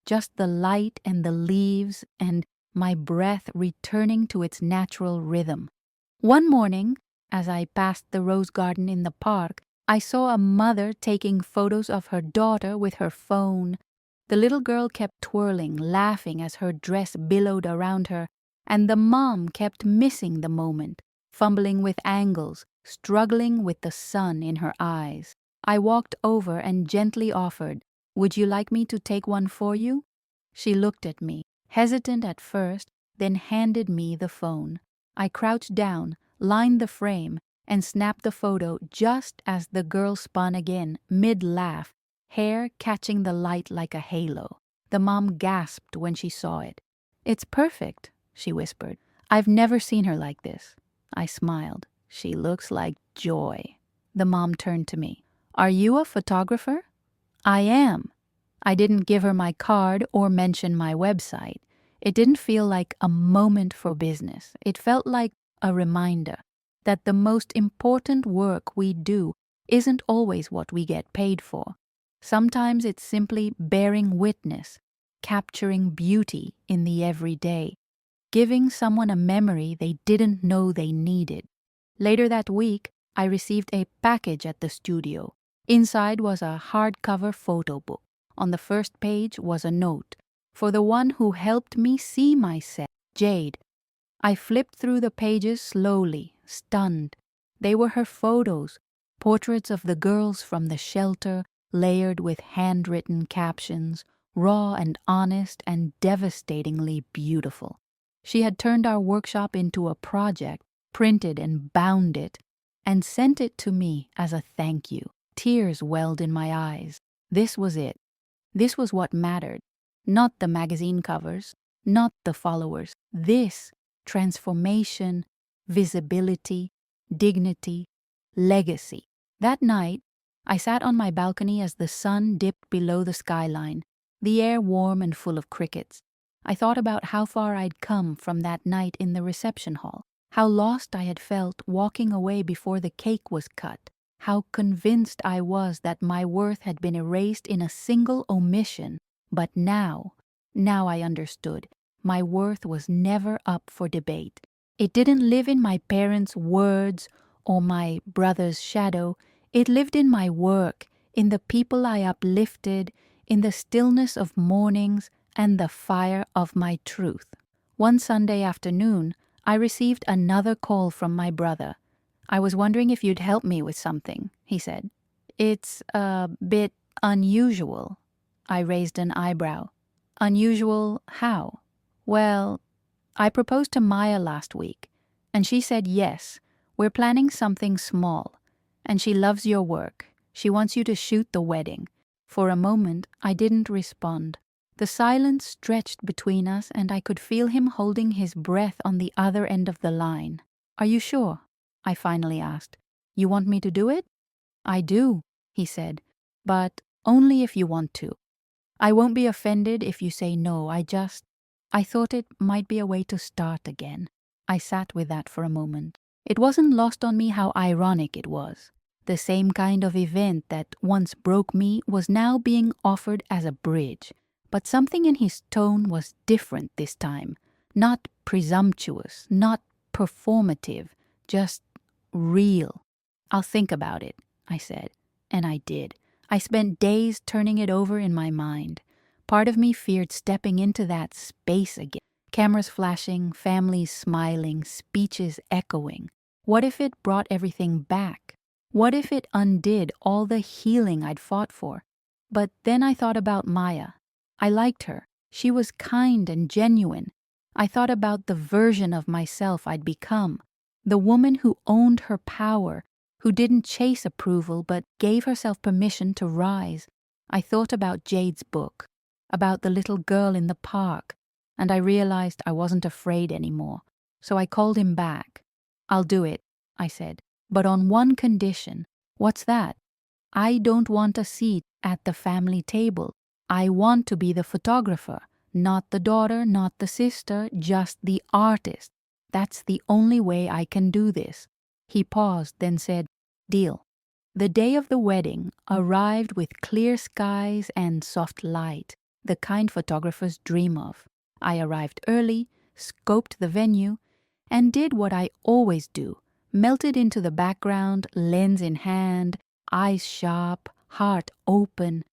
Speaker 1: Just the light and the leaves and my breath returning to its natural rhythm. One morning, as I passed the rose garden in the park, I saw a mother taking photos of her daughter with her phone. The little girl kept twirling, laughing as her dress billowed around her, and the mom kept missing the moment, fumbling with angles, struggling with the sun in her eyes. I walked over and gently offered, "Would you like me to take one for you?" She looked at me, hesitant at first, then handed me the phone. I crouched down, lined the frame, and snapped the photo just as the girl spun again, mid-laugh, hair catching the light like a halo. The mom gasped when she saw it. "It's perfect," she whispered. "I've never seen her like this." I smiled. "She looks like joy." The mom turned to me. "Are you a photographer?" "I am." I didn't give her my card or mention my website. It didn't feel like a moment for business. It felt like a reminder that the most important work we do isn't always what we get paid for. Sometimes it's simply bearing witness, capturing beauty in the everyday, giving someone a memory they didn't know they needed. Later that week, I received a package at the studio. Inside was a hardcover photo book. On the first page was a note, "For the one who helped me see myself, Jade." I flipped through the pages slowly, stunned. They were her photos, portraits of the girls from the shelter, layered with handwritten captions, raw and honest and devastatingly beautiful. She had turned our workshop into a project, printed and bound it, and sent it to me as a thank you. Tears welled in my eyes. This was it. This was what mattered. Not the magazine covers, not the followers. This: transformation, visibility, dignity, legacy. That night, I sat on my balcony as the sun dipped below the skyline, the air warm and full of crickets. I thought about how far I'd come from that night in the reception hall, how lost I had felt walking away before the cake was cut, how convinced I was that my worth had been erased in a single omission. But now I understood. My worth was never up for debate. It didn't live in my parents' words or my brother's shadow. It lived in my work, in the people I uplifted, in the stillness of mornings and the fire of my truth. One Sunday afternoon, I received another call from my brother. "I was wondering if you'd help me with something," he said. "It's a bit unusual." I raised an eyebrow. "Unusual how?" "Well, I proposed to Maya last week, and she said yes. We're planning something small, and she loves your work. She wants you to shoot the wedding." For a moment, I didn't respond. The silence stretched between us, and I could feel him holding his breath on the other end of the line. "Are you sure?" I finally asked. "You want me to do it?" "I do," he said, "but only if you want to. I won't be offended if you say no. I thought it might be a way to start again." I sat with that for a moment. It wasn't lost on me how ironic it was. The same kind of event that once broke me was now being offered as a bridge. But something in his tone was different this time. Not presumptuous, not performative, just real. "I'll think about it," I said. And I did. I spent days turning it over in my mind. Part of me feared stepping into that space again. Cameras flashing, families smiling, speeches echoing. What if it brought everything back? What if it undid all the healing I'd fought for? But then I thought about Maya. I liked her. She was kind and genuine. I thought about the version of myself I'd become. The woman who owned her power, who didn't chase approval but gave herself permission to rise. I thought about Jade's book, about the little girl in the park, and I realized I wasn't afraid anymore. So I called him back. "I'll do it," I said, "but on one condition." "What's that?" "I don't want a seat at the family table. I want to be the photographer. Not the daughter, not the sister, just the artist. That's the only way I can do this. He paused, then said, "Deal." The day of the wedding arrived with clear skies and soft light, the kind photographers dream of. I arrived early, scoped the venue, and did what I always do, melted into the background, lens in hand, eyes sharp, heart open.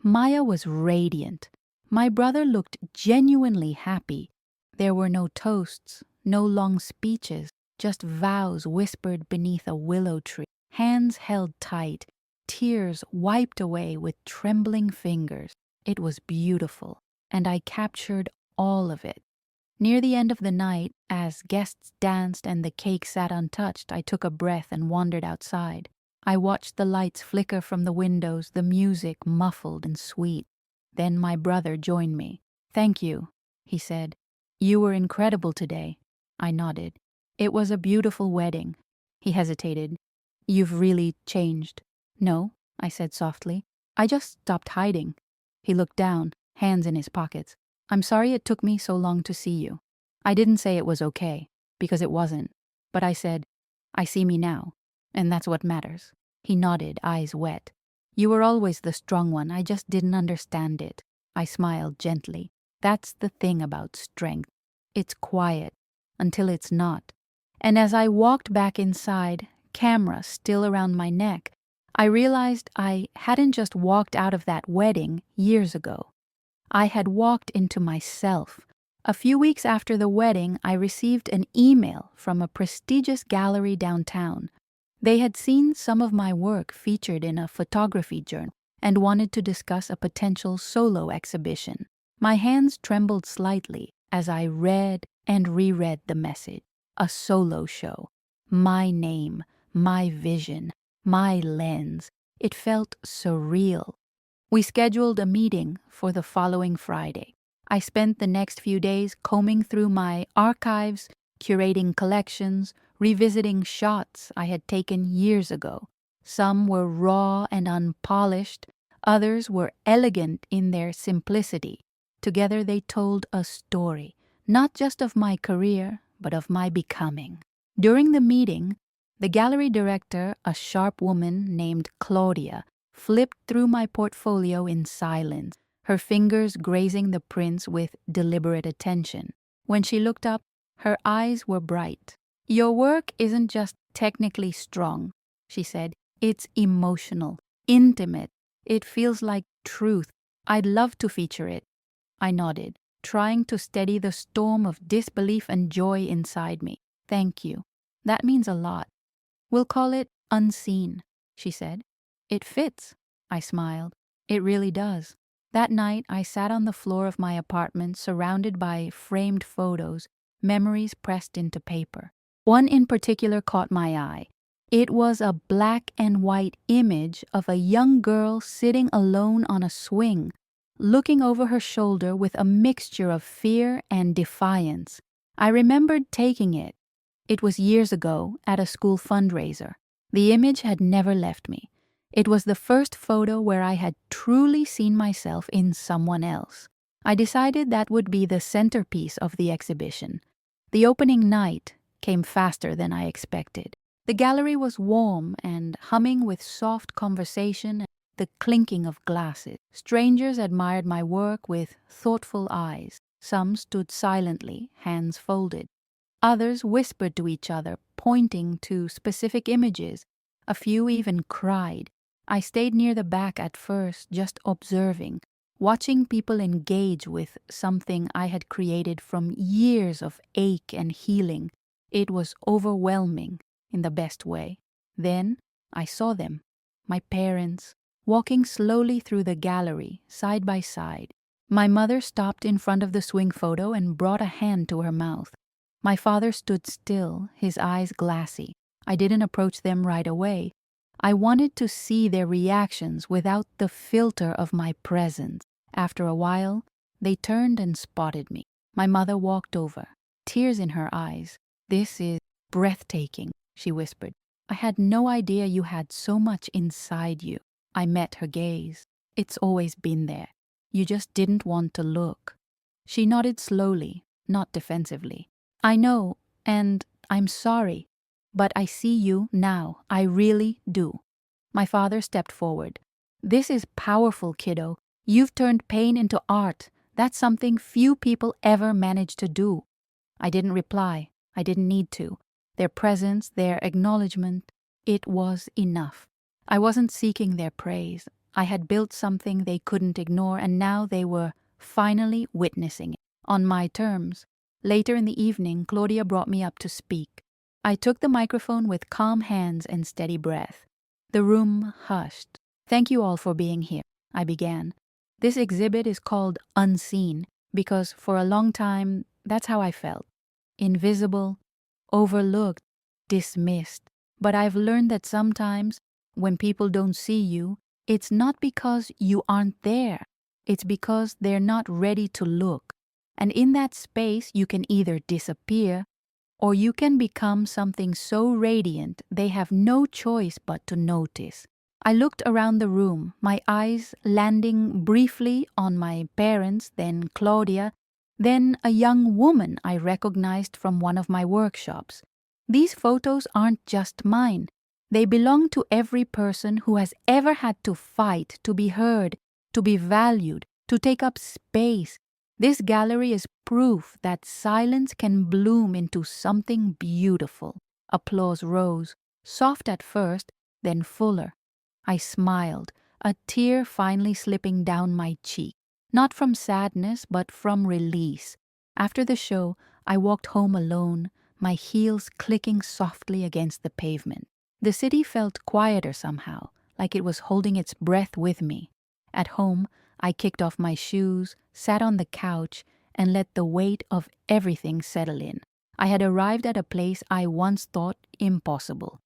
Speaker 1: Maya was radiant. My brother looked genuinely happy. There were no toasts, no long speeches, just vows whispered beneath a willow tree, hands held tight, tears wiped away with trembling fingers. It was beautiful, and I captured all of it. Near the end of the night, as guests danced and the cake sat untouched, I took a breath and wandered outside. I watched the lights flicker from the windows, the music muffled and sweet. Then my brother joined me. "Thank you," he said. "You were incredible today." I nodded. "It was a beautiful wedding." He hesitated. "You've really changed." "No," I said softly. "I just stopped hiding." He looked down, hands in his pockets. "I'm sorry it took me so long to see you." I didn't say it was okay, because it wasn't. But I said, "I see me now, and that's what matters." He nodded, eyes wet. "You were always the strong one, I just didn't understand it." I smiled gently. That's the thing about strength. It's quiet, until it's not. And as I walked back inside, camera still around my neck, I realized I hadn't just walked out of that wedding years ago. I had walked into myself. A few weeks after the wedding, I received an email from a prestigious gallery downtown. They had seen some of my work featured in a photography journal and wanted to discuss a potential solo exhibition. My hands trembled slightly as I read and reread the message. A solo show. My name, my vision, my lens. It felt surreal. We scheduled a meeting for the following Friday. I spent the next few days combing through my archives, curating collections, revisiting shots I had taken years ago. Some were raw and unpolished, others were elegant in their simplicity. Together they told a story, not just of my career, but of my becoming. During the meeting, the gallery director, a sharp woman named Claudia, flipped through my portfolio in silence, her fingers grazing the prints with deliberate attention. When she looked up, her eyes were bright. "Your work isn't just technically strong," she said. "It's emotional, intimate. It feels like truth. I'd love to feature it." I nodded, trying to steady the storm of disbelief and joy inside me. "Thank you. That means a lot." "We'll call it Unseen," she said. "It fits," I smiled. "It really does." That night, I sat on the floor of my apartment surrounded by framed photos, memories pressed into paper. One in particular caught my eye. It was a black and white image of a young girl sitting alone on a swing, looking over her shoulder with a mixture of fear and defiance. I remembered taking it. It was years ago at a school fundraiser. The image had never left me. It was the first photo where I had truly seen myself in someone else. I decided that would be the centerpiece of the exhibition. The opening night came faster than I expected. The gallery was warm and humming with soft conversation and the clinking of glasses. Strangers admired my work with thoughtful eyes. Some stood silently, hands folded. Others whispered to each other, pointing to specific images. A few even cried. I stayed near the back at first, just observing, watching people engage with something I had created from years of ache and healing. It was overwhelming in the best way. Then I saw them, my parents, walking slowly through the gallery, side by side. My mother stopped in front of the swing photo and brought a hand to her mouth. My father stood still, his eyes glassy. I didn't approach them right away. I wanted to see their reactions without the filter of my presence. After a while, they turned and spotted me. My mother walked over, tears in her eyes. "This is breathtaking," she whispered. "I had no idea you had so much inside you." I met her gaze. "It's always been there. You just didn't want to look." She nodded slowly, not defensively. I know, and I'm sorry, but I see you now. I really do. My father stepped forward. This is powerful, kiddo. You've turned pain into art. That's something few people ever manage to do. I didn't reply. I didn't need to. Their presence, their acknowledgement, it was enough. I wasn't seeking their praise. I had built something they couldn't ignore, and now they were finally witnessing it, on my terms. Later in the evening, Claudia brought me up to speak. I took the microphone with calm hands and steady breath. The room hushed. Thank you all for being here, I began. This exhibit is called Unseen because for a long time, that's how I felt. Invisible, overlooked, dismissed. But I've learned that sometimes, when people don't see you, it's not because you aren't there. It's because they're not ready to look. And in that space, you can either disappear or you can become something so radiant they have no choice but to notice. I looked around the room, my eyes landing briefly on my parents, then Claudia, then a young woman I recognized from one of my workshops. These photos aren't just mine. They belong to every person who has ever had to fight to be heard, to be valued, to take up space. This gallery is proof that silence can bloom into something beautiful. Applause rose, soft at first, then fuller. I smiled, a tear finally slipping down my cheek, not from sadness but from release. After the show, I walked home alone, my heels clicking softly against the pavement. The city felt quieter somehow, like it was holding its breath with me. At home, I kicked off my shoes, sat on the couch, and let the weight of everything settle in. I had arrived at a place I once thought impossible.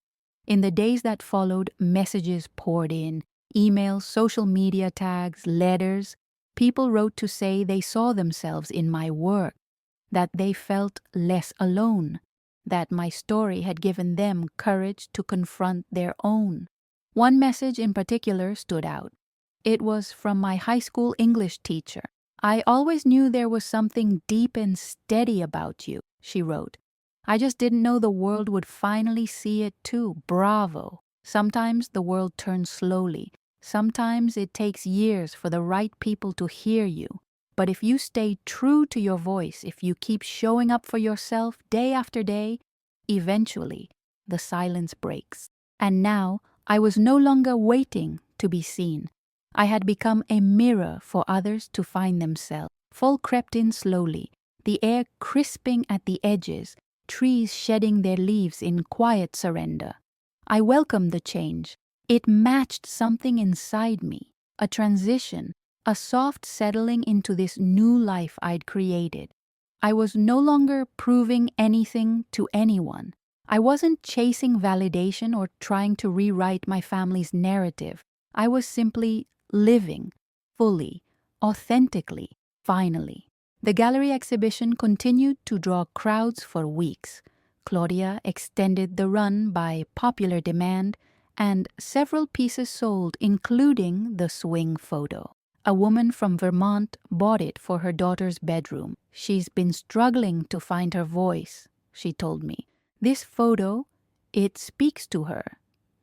Speaker 1: In the days that followed, messages poured in, emails, social media tags, letters. People wrote to say they saw themselves in my work, that they felt less alone, that my story had given them courage to confront their own. One message in particular stood out. It was from my high school English teacher. I always knew there was something deep and steady about you, she wrote. I just didn't know the world would finally see it too. Bravo. Sometimes the world turns slowly. Sometimes it takes years for the right people to hear you. But if you stay true to your voice, if you keep showing up for yourself day after day, eventually the silence breaks. And now I was no longer waiting to be seen. I had become a mirror for others to find themselves. Fall crept in slowly, the air crisping at the edges, trees shedding their leaves in quiet surrender. I welcomed the change. It matched something inside me, a transition, a soft settling into this new life I'd created. I was no longer proving anything to anyone. I wasn't chasing validation or trying to rewrite my family's narrative. I was simply living, fully, authentically, finally. The gallery exhibition continued to draw crowds for weeks. Claudia extended the run by popular demand, and several pieces sold, including the swing photo. A woman from Vermont bought it for her daughter's bedroom. She's been struggling to find her voice, she told me. This photo, it speaks to her.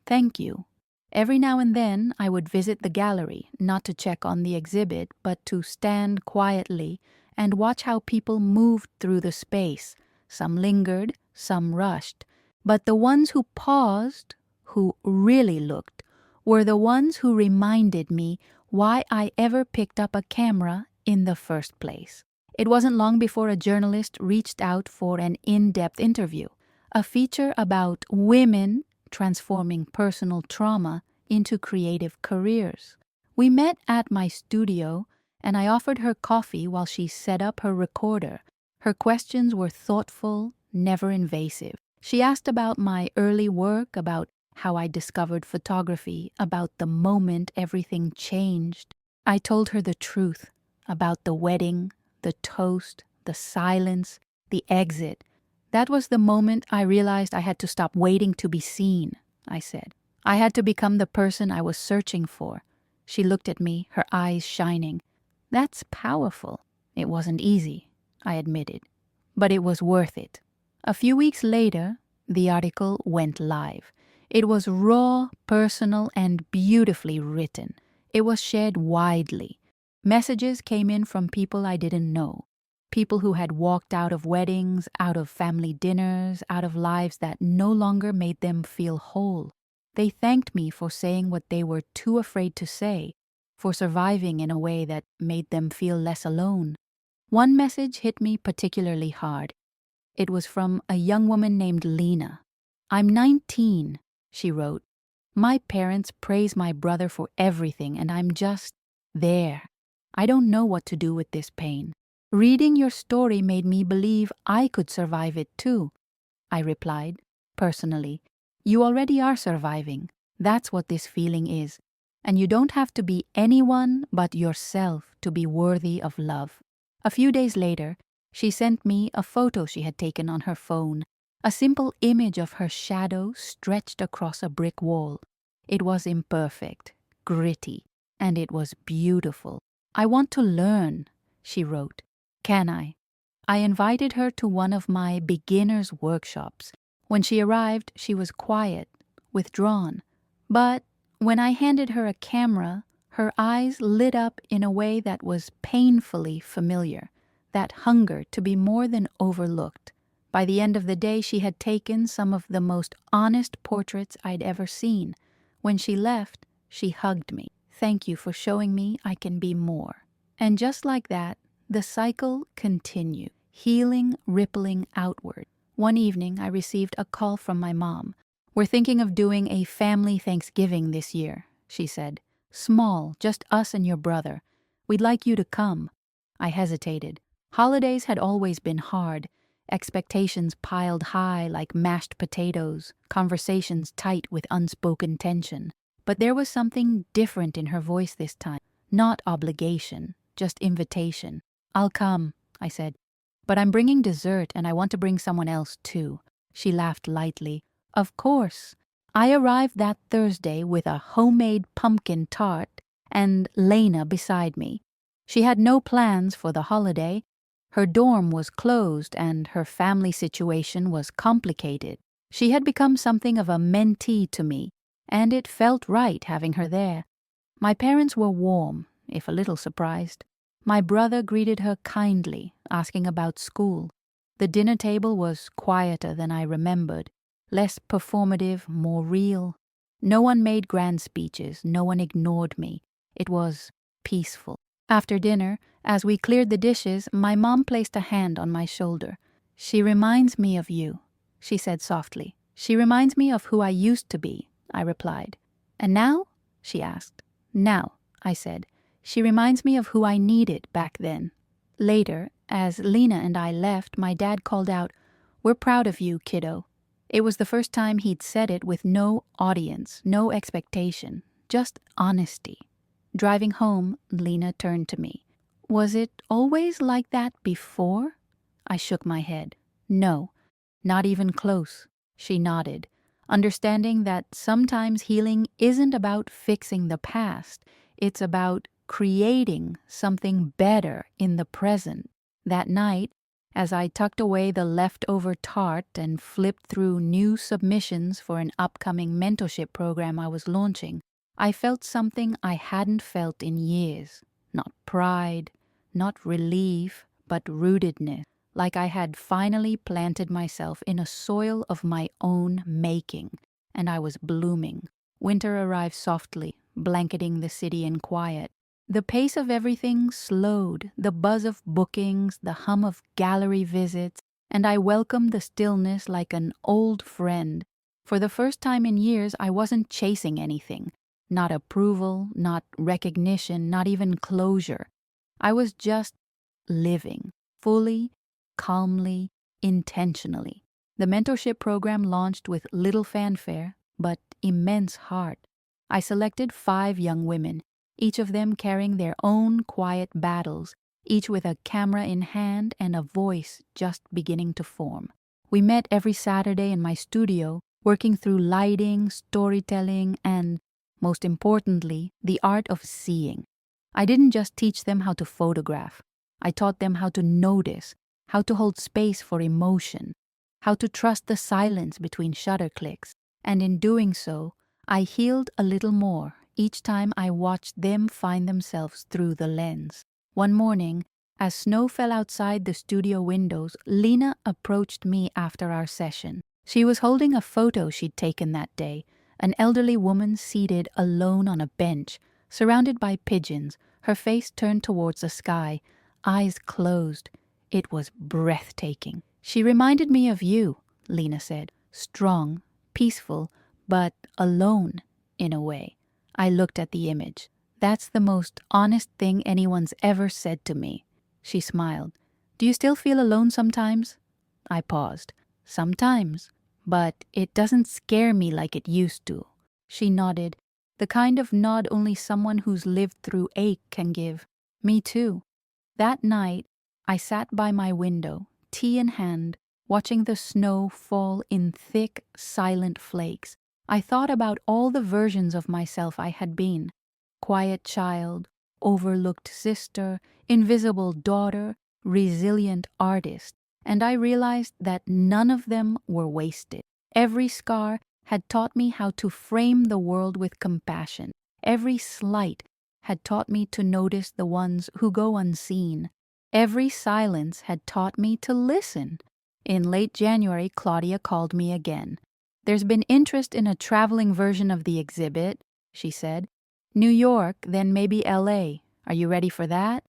Speaker 1: Thank you. Every now and then I would visit the gallery, not to check on the exhibit, but to stand quietly and watch how people moved through the space. Some lingered, some rushed. But the ones who paused, who really looked, were the ones who reminded me why I ever picked up a camera in the first place. It wasn't long before a journalist reached out for an in-depth interview, a feature about women transforming personal trauma into creative careers. We met at my studio, and I offered her coffee while she set up her recorder. Her questions were thoughtful, never invasive. She asked about my early work, about how I discovered photography, about the moment everything changed. I told her the truth about the wedding, the toast, the silence, the exit. That was the moment I realized I had to stop waiting to be seen, I said. I had to become the person I was searching for. She looked at me, her eyes shining. That's powerful. It wasn't easy, I admitted, but it was worth it. A few weeks later, the article went live. It was raw, personal, and beautifully written. It was shared widely. Messages came in from people I didn't know. People who had walked out of weddings, out of family dinners, out of lives that no longer made them feel whole. They thanked me for saying what they were too afraid to say, for surviving in a way that made them feel less alone. One message hit me particularly hard. It was from a young woman named Lena. "I'm 19, she wrote. "My parents praise my brother for everything, and I'm just there. I don't know what to do with this pain. Reading your story made me believe I could survive it too." I replied, personally, "You already are surviving. That's what this feeling is. And you don't have to be anyone but yourself to be worthy of love." A few days later, she sent me a photo she had taken on her phone, a simple image of her shadow stretched across a brick wall. It was imperfect, gritty, and it was beautiful. "I want to learn," she wrote. "Can I?" I invited her to one of my beginner's workshops. When she arrived, she was quiet, withdrawn. But when I handed her a camera, her eyes lit up in a way that was painfully familiar, that hunger to be more than overlooked. By the end of the day, she had taken some of the most honest portraits I'd ever seen. When she left, she hugged me. "Thank you for showing me I can be more." And just like that, the cycle continued, healing, rippling outward. One evening, I received a call from my mom. "We're thinking of doing a family Thanksgiving this year," she said. "Small, just us and your brother. We'd like you to come." I hesitated. Holidays had always been hard. Expectations piled high like mashed potatoes, conversations tight with unspoken tension. But there was something different in her voice this time. Not obligation, just invitation. "I'll come," I said. "But I'm bringing dessert and I want to bring someone else too." She laughed lightly. "Of course." I arrived that Thursday with a homemade pumpkin tart and Lena beside me. She had no plans for the holiday. Her dorm was closed and her family situation was complicated. She had become something of a mentee to me, and it felt right having her there. My parents were warm, if a little surprised. My brother greeted her kindly, asking about school. The dinner table was quieter than I remembered, less performative, more real. No one made grand speeches, no one ignored me. It was peaceful. After dinner, as we cleared the dishes, my mom placed a hand on my shoulder. "She reminds me of you," she said softly. "She reminds me of who I used to be," I replied. "And now?" she asked. "Now," I said. "She reminds me of who I needed back then." Later, as Lena and I left, my dad called out, "We're proud of you, kiddo." It was the first time he'd said it with no audience, no expectation, just honesty. Driving home, Lena turned to me. "Was it always like that before?" I shook my head. "No, not even close." She nodded, understanding that sometimes healing isn't about fixing the past. It's about creating something better in the present. That night, as I tucked away the leftover tart and flipped through new submissions for an upcoming mentorship program I was launching, I felt something I hadn't felt in years. Not pride, not relief, but rootedness, like I had finally planted myself in a soil of my own making, and I was blooming. Winter arrived softly, blanketing the city in quiet. The pace of everything slowed, the buzz of bookings, the hum of gallery visits, and I welcomed the stillness like an old friend. For the first time in years, I wasn't chasing anything. Not approval, not recognition, not even closure. I was just living, fully, calmly, intentionally. The mentorship program launched with little fanfare, but immense heart. I selected 5 young women, each of them carrying their own quiet battles, each with a camera in hand and a voice just beginning to form. We met every Saturday in my studio, working through lighting, storytelling, and, most importantly, the art of seeing. I didn't just teach them how to photograph. I taught them how to notice, how to hold space for emotion, how to trust the silence between shutter clicks. And in doing so, I healed a little more each time I watched them find themselves through the lens. One morning, as snow fell outside the studio windows, Lena approached me after our session. She was holding a photo she'd taken that day, an elderly woman seated alone on a bench, surrounded by pigeons, her face turned towards the sky, eyes closed. It was breathtaking. "She reminded me of you," Lena said. "Strong, peaceful, but alone, in a way." I looked at the image. "That's the most honest thing anyone's ever said to me." She smiled. "Do you still feel alone sometimes?" I paused. "Sometimes, but it doesn't scare me like it used to." She nodded, the kind of nod only someone who's lived through ache can give. "Me too." That night, I sat by my window, tea in hand, watching the snow fall in thick, silent flakes. I thought about all the versions of myself I had been: quiet child, overlooked sister, invisible daughter, resilient artist, and I realized that none of them were wasted. Every scar had taught me how to frame the world with compassion. Every slight had taught me to notice the ones who go unseen. Every silence had taught me to listen. In late January, Claudia called me again. "There's been interest in a traveling version of the exhibit," she said. "New York, then maybe LA. Are you ready for that?"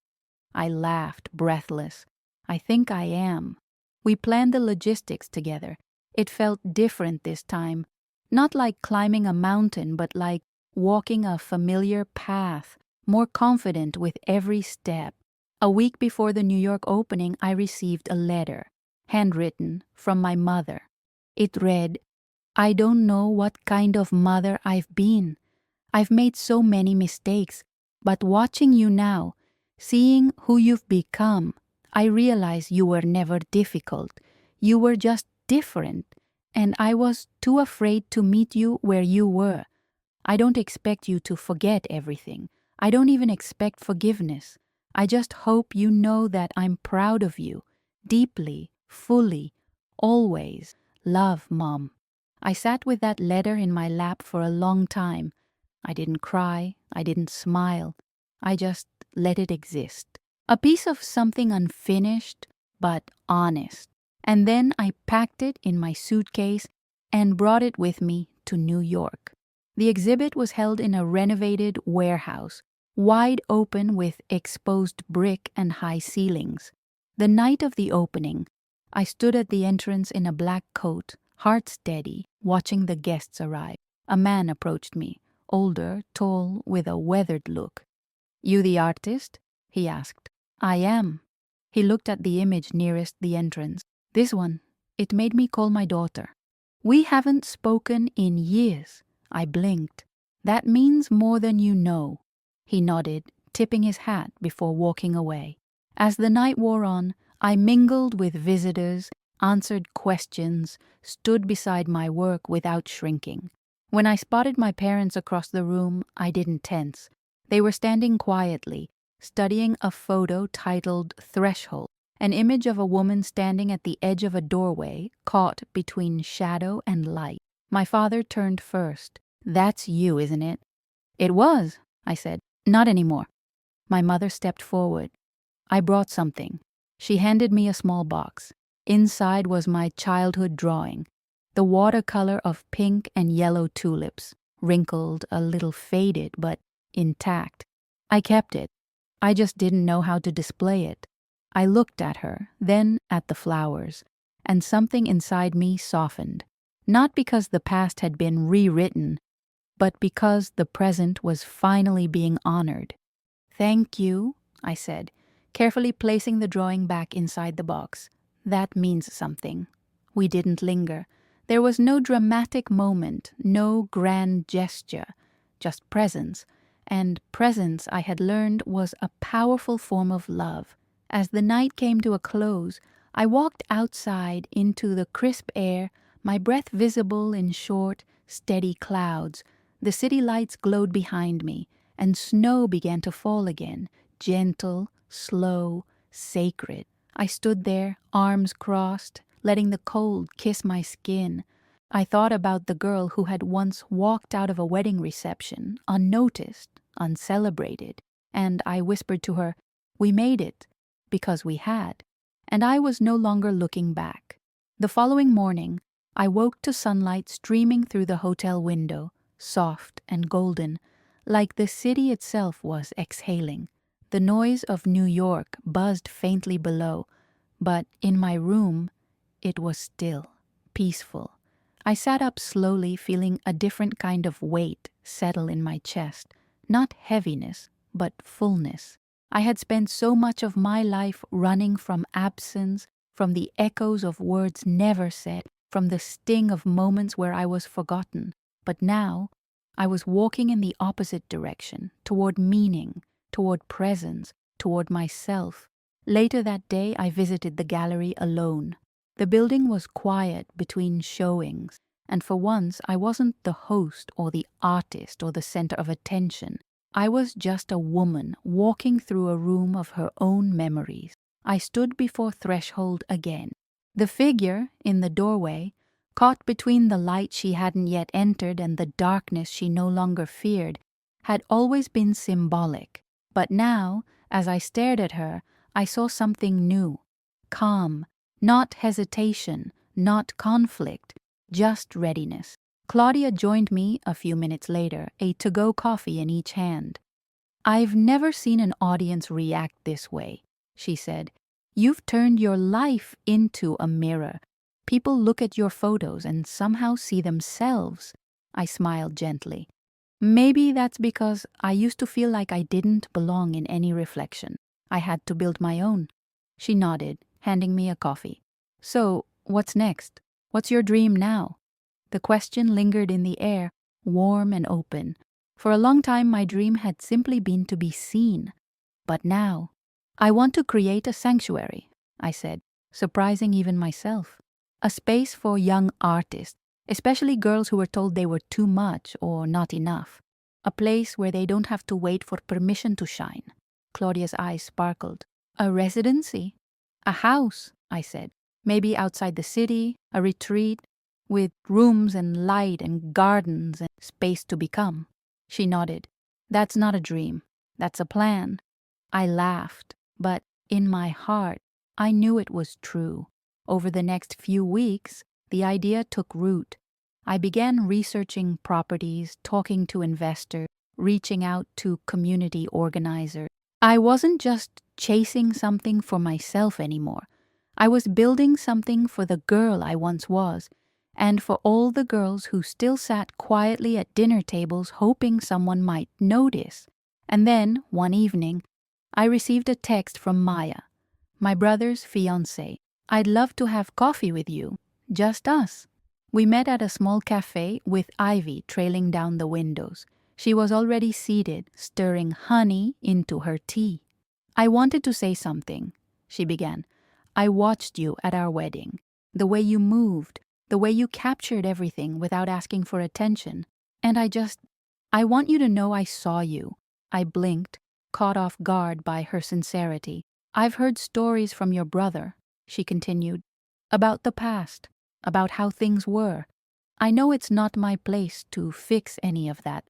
Speaker 1: I laughed, breathless. "I think I am." We planned the logistics together. It felt different this time. Not like climbing a mountain, but like walking a familiar path, more confident with every step. A week before the New York opening, I received a letter, handwritten, from my mother. It read, "I don't know what kind of mother I've been. I've made so many mistakes, but watching you now, seeing who you've become, I realize you were never difficult. You were just different, and I was too afraid to meet you where you were. I don't expect you to forget everything. I don't even expect forgiveness. I just hope you know that I'm proud of you, deeply, fully, always. Love, Mom." I sat with that letter in my lap for a long time. I didn't cry, I didn't smile. I just let it exist. A piece of something unfinished, but honest. And then I packed it in my suitcase and brought it with me to New York. The exhibit was held in a renovated warehouse, wide open with exposed brick and high ceilings. The night of the opening, I stood at the entrance in a black coat, heart steady, watching the guests arrive. A man approached me, older, tall, with a weathered look. "You the artist?" he asked. "I am." He looked at the image nearest the entrance. "This one. It made me call my daughter." "We haven't spoken in years." I blinked. "That means more than you know." He nodded, tipping his hat before walking away. As the night wore on, I mingled with visitors, answered questions, stood beside my work without shrinking. When I spotted my parents across the room, I didn't tense. They were standing quietly, studying a photo titled "Threshold," an image of a woman standing at the edge of a doorway, caught between shadow and light. My father turned first. "That's you, isn't it?" "It was," I said. "Not anymore." My mother stepped forward. "I brought something." She handed me a small box. Inside was my childhood drawing, the watercolor of pink and yellow tulips, wrinkled, a little faded, but intact. I kept it. I just didn't know how to display it. I looked at her, then at the flowers, and something inside me softened. Not because the past had been rewritten, but because the present was finally being honored. "Thank you," I said, carefully placing the drawing back inside the box. "That means something." We didn't linger. There was no dramatic moment, no grand gesture, just presence. And presence, I had learned, was a powerful form of love. As the night came to a close, I walked outside into the crisp air, my breath visible in short, steady clouds. The city lights glowed behind me, and snow began to fall again, gentle, slow, sacred. I stood there, arms crossed, letting the cold kiss my skin. I thought about the girl who had once walked out of a wedding reception, unnoticed, uncelebrated, and I whispered to her, "We made it," because we had. And I was no longer looking back. The following morning, I woke to sunlight streaming through the hotel window, soft and golden, like the city itself was exhaling. The noise of New York buzzed faintly below, but in my room, it was still, peaceful. I sat up slowly, feeling a different kind of weight settle in my chest. Not heaviness, but fullness. I had spent so much of my life running from absence, from the echoes of words never said, from the sting of moments where I was forgotten. But now, I was walking in the opposite direction, toward meaning, toward presence, toward myself. Later that day, I visited the gallery alone. The building was quiet between showings, and for once I wasn't the host or the artist or the center of attention. I was just a woman walking through a room of her own memories. I stood before threshold again. The figure in the doorway, caught between the light she hadn't yet entered and the darkness she no longer feared, had always been symbolic. But now, as I stared at her, I saw something new. Calm. Not hesitation, not conflict, just readiness. Claudia joined me a few minutes later, a to-go coffee in each hand. "I've never seen an audience react this way," she said. "You've turned your life into a mirror. People look at your photos and somehow see themselves." I smiled gently. "Maybe that's because I used to feel like I didn't belong in any reflection. I had to build my own." She nodded, handing me a coffee. "So, what's next? What's your dream now?" The question lingered in the air, warm and open. For a long time my dream had simply been to be seen. But now, "I want to create a sanctuary," I said, surprising even myself. "A space for young artists, especially girls who were told they were too much or not enough. A place where they don't have to wait for permission to shine." Claudia's eyes sparkled. "A residency?" "A house," I said. "Maybe outside the city, a retreat, with rooms and light and gardens and space to become." She nodded. "That's not a dream. That's a plan." I laughed, but in my heart, I knew it was true. Over the next few weeks, the idea took root. I began researching properties, talking to investors, reaching out to community organizers. I wasn't just chasing something for myself anymore. I was building something for the girl I once was, and for all the girls who still sat quietly at dinner tables hoping someone might notice. And then, one evening, I received a text from Maya, my brother's fiancée. "I'd love to have coffee with you, just us." We met at a small cafe with ivy trailing down the windows. She was already seated, stirring honey into her tea. "I wanted to say something," she began. "I watched you at our wedding. The way you moved, the way you captured everything without asking for attention. And I want you to know I saw you." I blinked, caught off guard by her sincerity. "I've heard stories from your brother," she continued, "about the past, about how things were. I know it's not my place to fix any of that,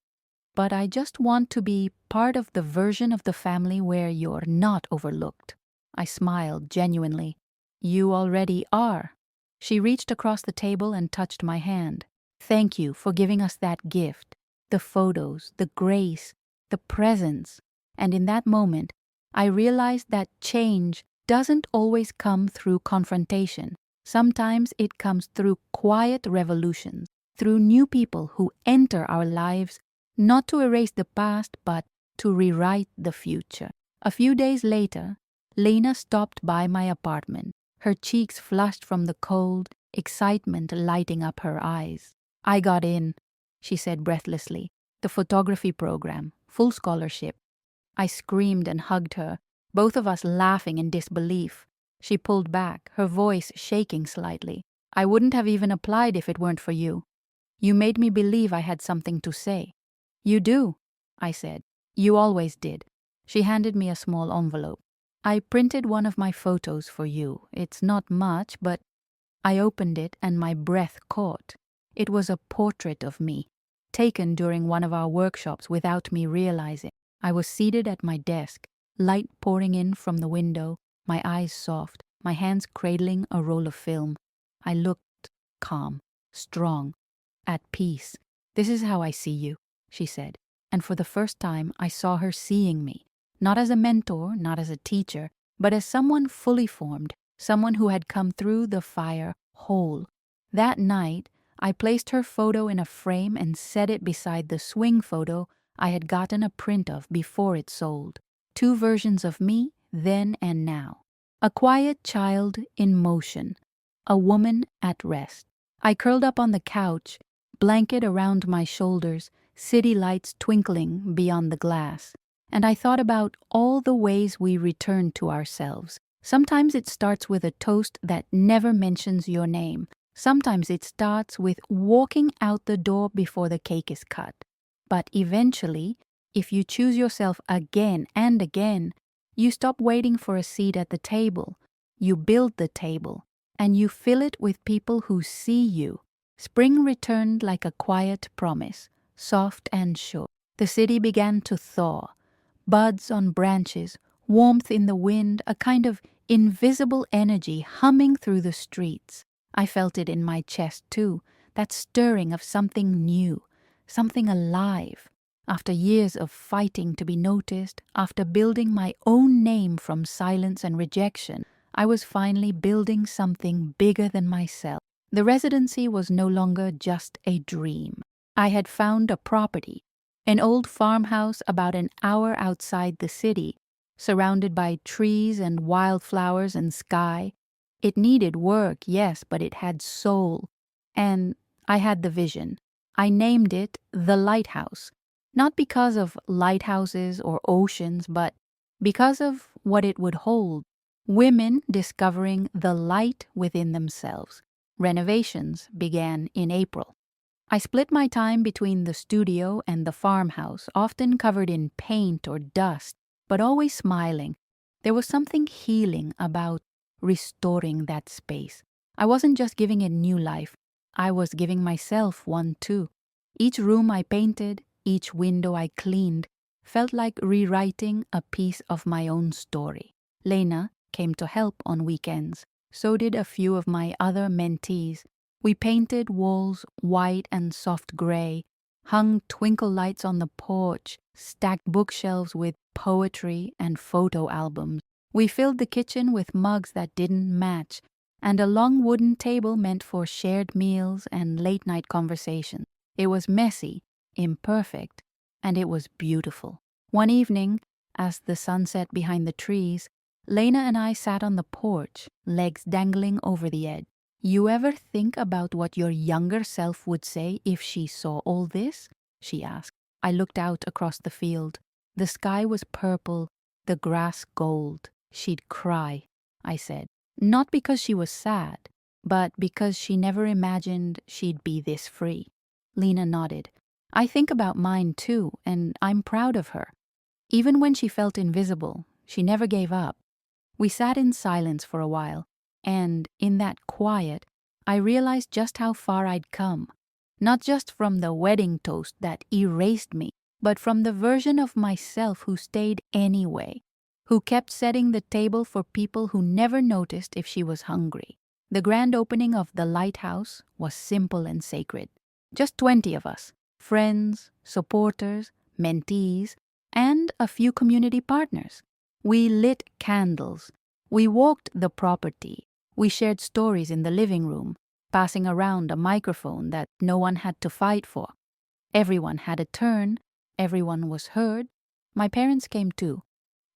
Speaker 1: but I just want to be part of the version of the family where you're not overlooked." I smiled genuinely. "You already are." She reached across the table and touched my hand. "Thank you for giving us that gift. The photos, the grace, the presence." And in that moment, I realized that change doesn't always come through confrontation. Sometimes it comes through quiet revolutions, through new people who enter our lives not to erase the past, but to rewrite the future. A few days later, Lena stopped by my apartment, her cheeks flushed from the cold, excitement lighting up her eyes. "I got in," she said breathlessly. "The photography program, full scholarship." I screamed and hugged her, both of us laughing in disbelief. She pulled back, her voice shaking slightly. "I wouldn't have even applied if it weren't for you. You made me believe I had something to say." "You do," I said. "You always did." She handed me a small envelope. I printed one of my photos for you. It's not much, but I opened it and my breath caught. It was a portrait of me, taken during one of our workshops without me realizing. I was seated at my desk, light pouring in from the window, my eyes soft, my hands cradling a roll of film. I looked calm, strong, at peace. "This is how I see you," she said. And for the first time, I saw her seeing me, not as a mentor, not as a teacher, but as someone fully formed, someone who had come through the fire whole. That night, I placed her photo in a frame and set it beside the swing photo I had gotten a print of before it sold. Two versions of me, then and now. A quiet child in motion, a woman at rest. I curled up on the couch, blanket around my shoulders, city lights twinkling beyond the glass. And I thought about all the ways we return to ourselves. Sometimes it starts with a toast that never mentions your name. Sometimes it starts with walking out the door before the cake is cut. But eventually, if you choose yourself again and again, you stop waiting for a seat at the table. You build the table, and you fill it with people who see you. Spring returned like a quiet promise, soft and sure. The city began to thaw. Buds on branches, warmth in the wind, a kind of invisible energy humming through the streets. I felt it in my chest too, that stirring of something new, something alive. After years of fighting to be noticed, after building my own name from silence and rejection, I was finally building something bigger than myself. The residency was no longer just a dream. I had found a property, an old farmhouse about an hour outside the city, surrounded by trees and wildflowers and sky. It needed work, yes, but it had soul. And I had the vision. I named it the Lighthouse, not because of lighthouses or oceans, but because of what it would hold. Women discovering the light within themselves. Renovations began in April. I split my time between the studio and the farmhouse, often covered in paint or dust, but always smiling. There was something healing about restoring that space. I wasn't just giving it new life, I was giving myself one too. Each room I painted, each window I cleaned, felt like rewriting a piece of my own story. Lena came to help on weekends. So did a few of my other mentees. We painted walls white and soft gray, hung twinkle lights on the porch, stacked bookshelves with poetry and photo albums. We filled the kitchen with mugs that didn't match, and a long wooden table meant for shared meals and late-night conversation. It was messy, imperfect, and it was beautiful. One evening, as the sun set behind the trees, Lena and I sat on the porch, legs dangling over the edge. "You ever think about what your younger self would say if she saw all this?" she asked. I looked out across the field. The sky was purple, the grass gold. "She'd cry," I said. Not because she was sad, but because she never imagined she'd be this free. Lena nodded. "I think about mine too, and I'm proud of her. Even when she felt invisible, she never gave up." We sat in silence for a while, and in that quiet, I realized just how far I'd come. Not just from the wedding toast that erased me, but from the version of myself who stayed anyway, who kept setting the table for people who never noticed if she was hungry. The grand opening of the Lighthouse was simple and sacred. Just 20 of us, friends, supporters, mentees, and a few community partners. We lit candles. We walked the property. We shared stories in the living room, passing around a microphone that no one had to fight for. Everyone had a turn. Everyone was heard. My parents came too.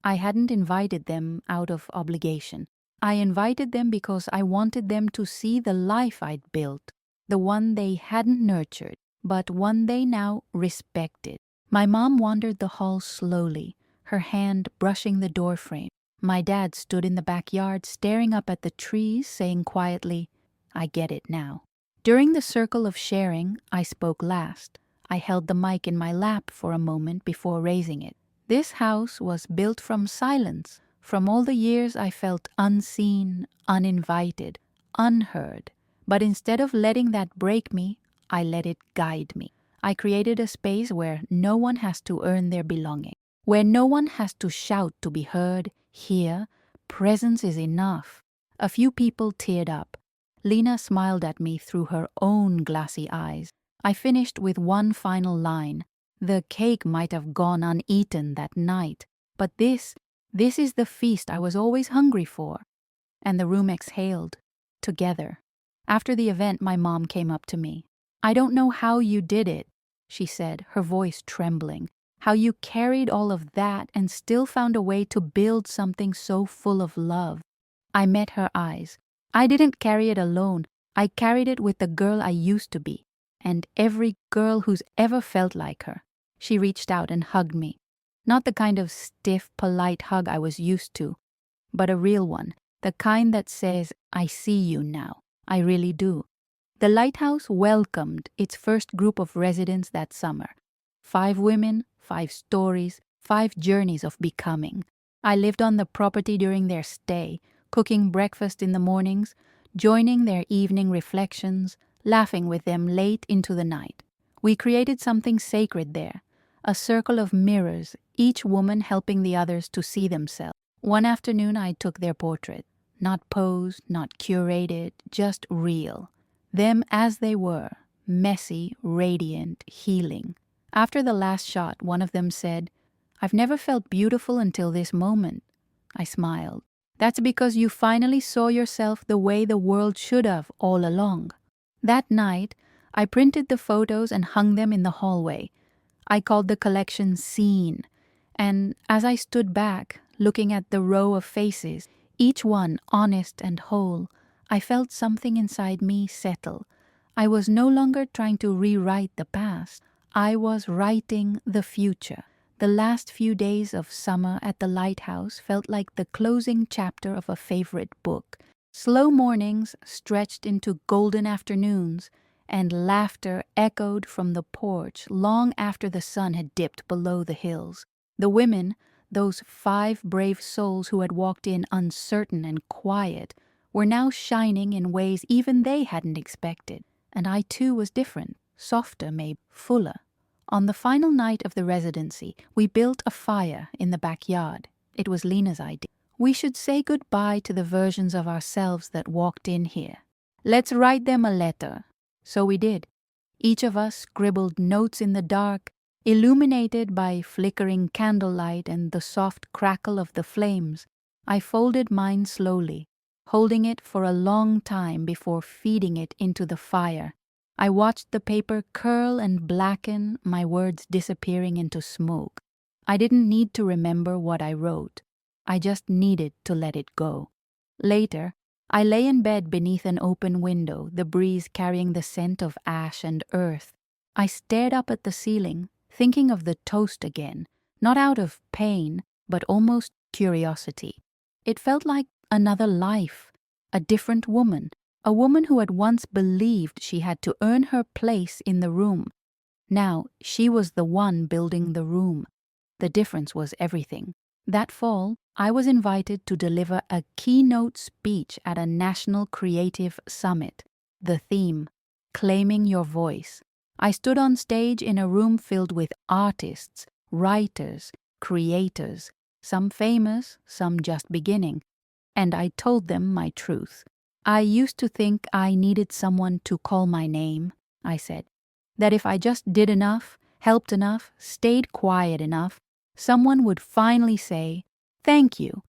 Speaker 1: I hadn't invited them out of obligation. I invited them because I wanted them to see the life I'd built, the one they hadn't nurtured, but one they now respected. My mom wandered the hall slowly, her hand brushing the doorframe. My dad stood in the backyard staring up at the trees, saying quietly, "I get it now." During the circle of sharing, I spoke last. I held the mic in my lap for a moment before raising it. This house was built from silence, From all the years I felt unseen, uninvited, unheard. But instead of letting that break me, I let it guide me. I created a space where no one has to earn their belonging, where no one has to shout to be heard. Here, presence is enough. A few people teared up. Lena smiled at me through her own glassy eyes. I finished with one final line. The cake might have gone uneaten that night, but this is the feast I was always hungry for. And the room exhaled, together. After the event, my mom came up to me. I don't know how you did it, she said, her voice trembling. How you carried all of that and still found a way to build something so full of love. I met her eyes. I didn't carry it alone. I carried it with the girl I used to be, and every girl who's ever felt like her. She reached out and hugged me. Not the kind of stiff, polite hug I was used to, but a real one, the kind that says, I see you now. I really do. The lighthouse welcomed its first group of residents that summer. 5 women, 5 stories, 5 journeys of becoming. I lived on the property during their stay, cooking breakfast in the mornings, joining their evening reflections, laughing with them late into the night. We created something sacred there, a circle of mirrors, each woman helping the others to see themselves. One afternoon I took their portrait, not posed, not curated, just real. Them as they were, messy, radiant, healing. After the last shot, one of them said, I've never felt beautiful until this moment. I smiled. That's because you finally saw yourself the way the world should have all along. That night, I printed the photos and hung them in the hallway. I called the collection Scene, and as I stood back, looking at the row of faces, each one honest and whole, I felt something inside me settle. I was no longer trying to rewrite the past. I was writing the future. The last few days of summer at the lighthouse felt like the closing chapter of a favorite book. Slow mornings stretched into golden afternoons, and laughter echoed from the porch long after the sun had dipped below the hills. The women, those 5 brave souls who had walked in uncertain and quiet, were now shining in ways even they hadn't expected. And I too was different, softer, maybe fuller. On the final night of the residency, we built a fire in the backyard. It was Lena's idea. We should say goodbye to the versions of ourselves that walked in here. Let's write them a letter. So we did. Each of us scribbled notes in the dark, illuminated by flickering candlelight and the soft crackle of the flames. I folded mine slowly, holding it for a long time before feeding it into the fire. I watched the paper curl and blacken, my words disappearing into smoke. I didn't need to remember what I wrote. I just needed to let it go. Later, I lay in bed beneath an open window, the breeze carrying the scent of ash and earth. I stared up at the ceiling, thinking of the toast again, not out of pain, but almost curiosity. It felt like another life, a different woman, a woman who had once believed she had to earn her place in the room. Now she was the one building the room. The difference was everything. That fall, I was invited to deliver a keynote speech at a national creative summit. The theme, Claiming Your Voice. I stood on stage in a room filled with artists, writers, creators, some famous, some just beginning, and I told them my truth. I used to think I needed someone to call my name, I said, that if I just did enough, helped enough, stayed quiet enough, someone would finally say, thank you.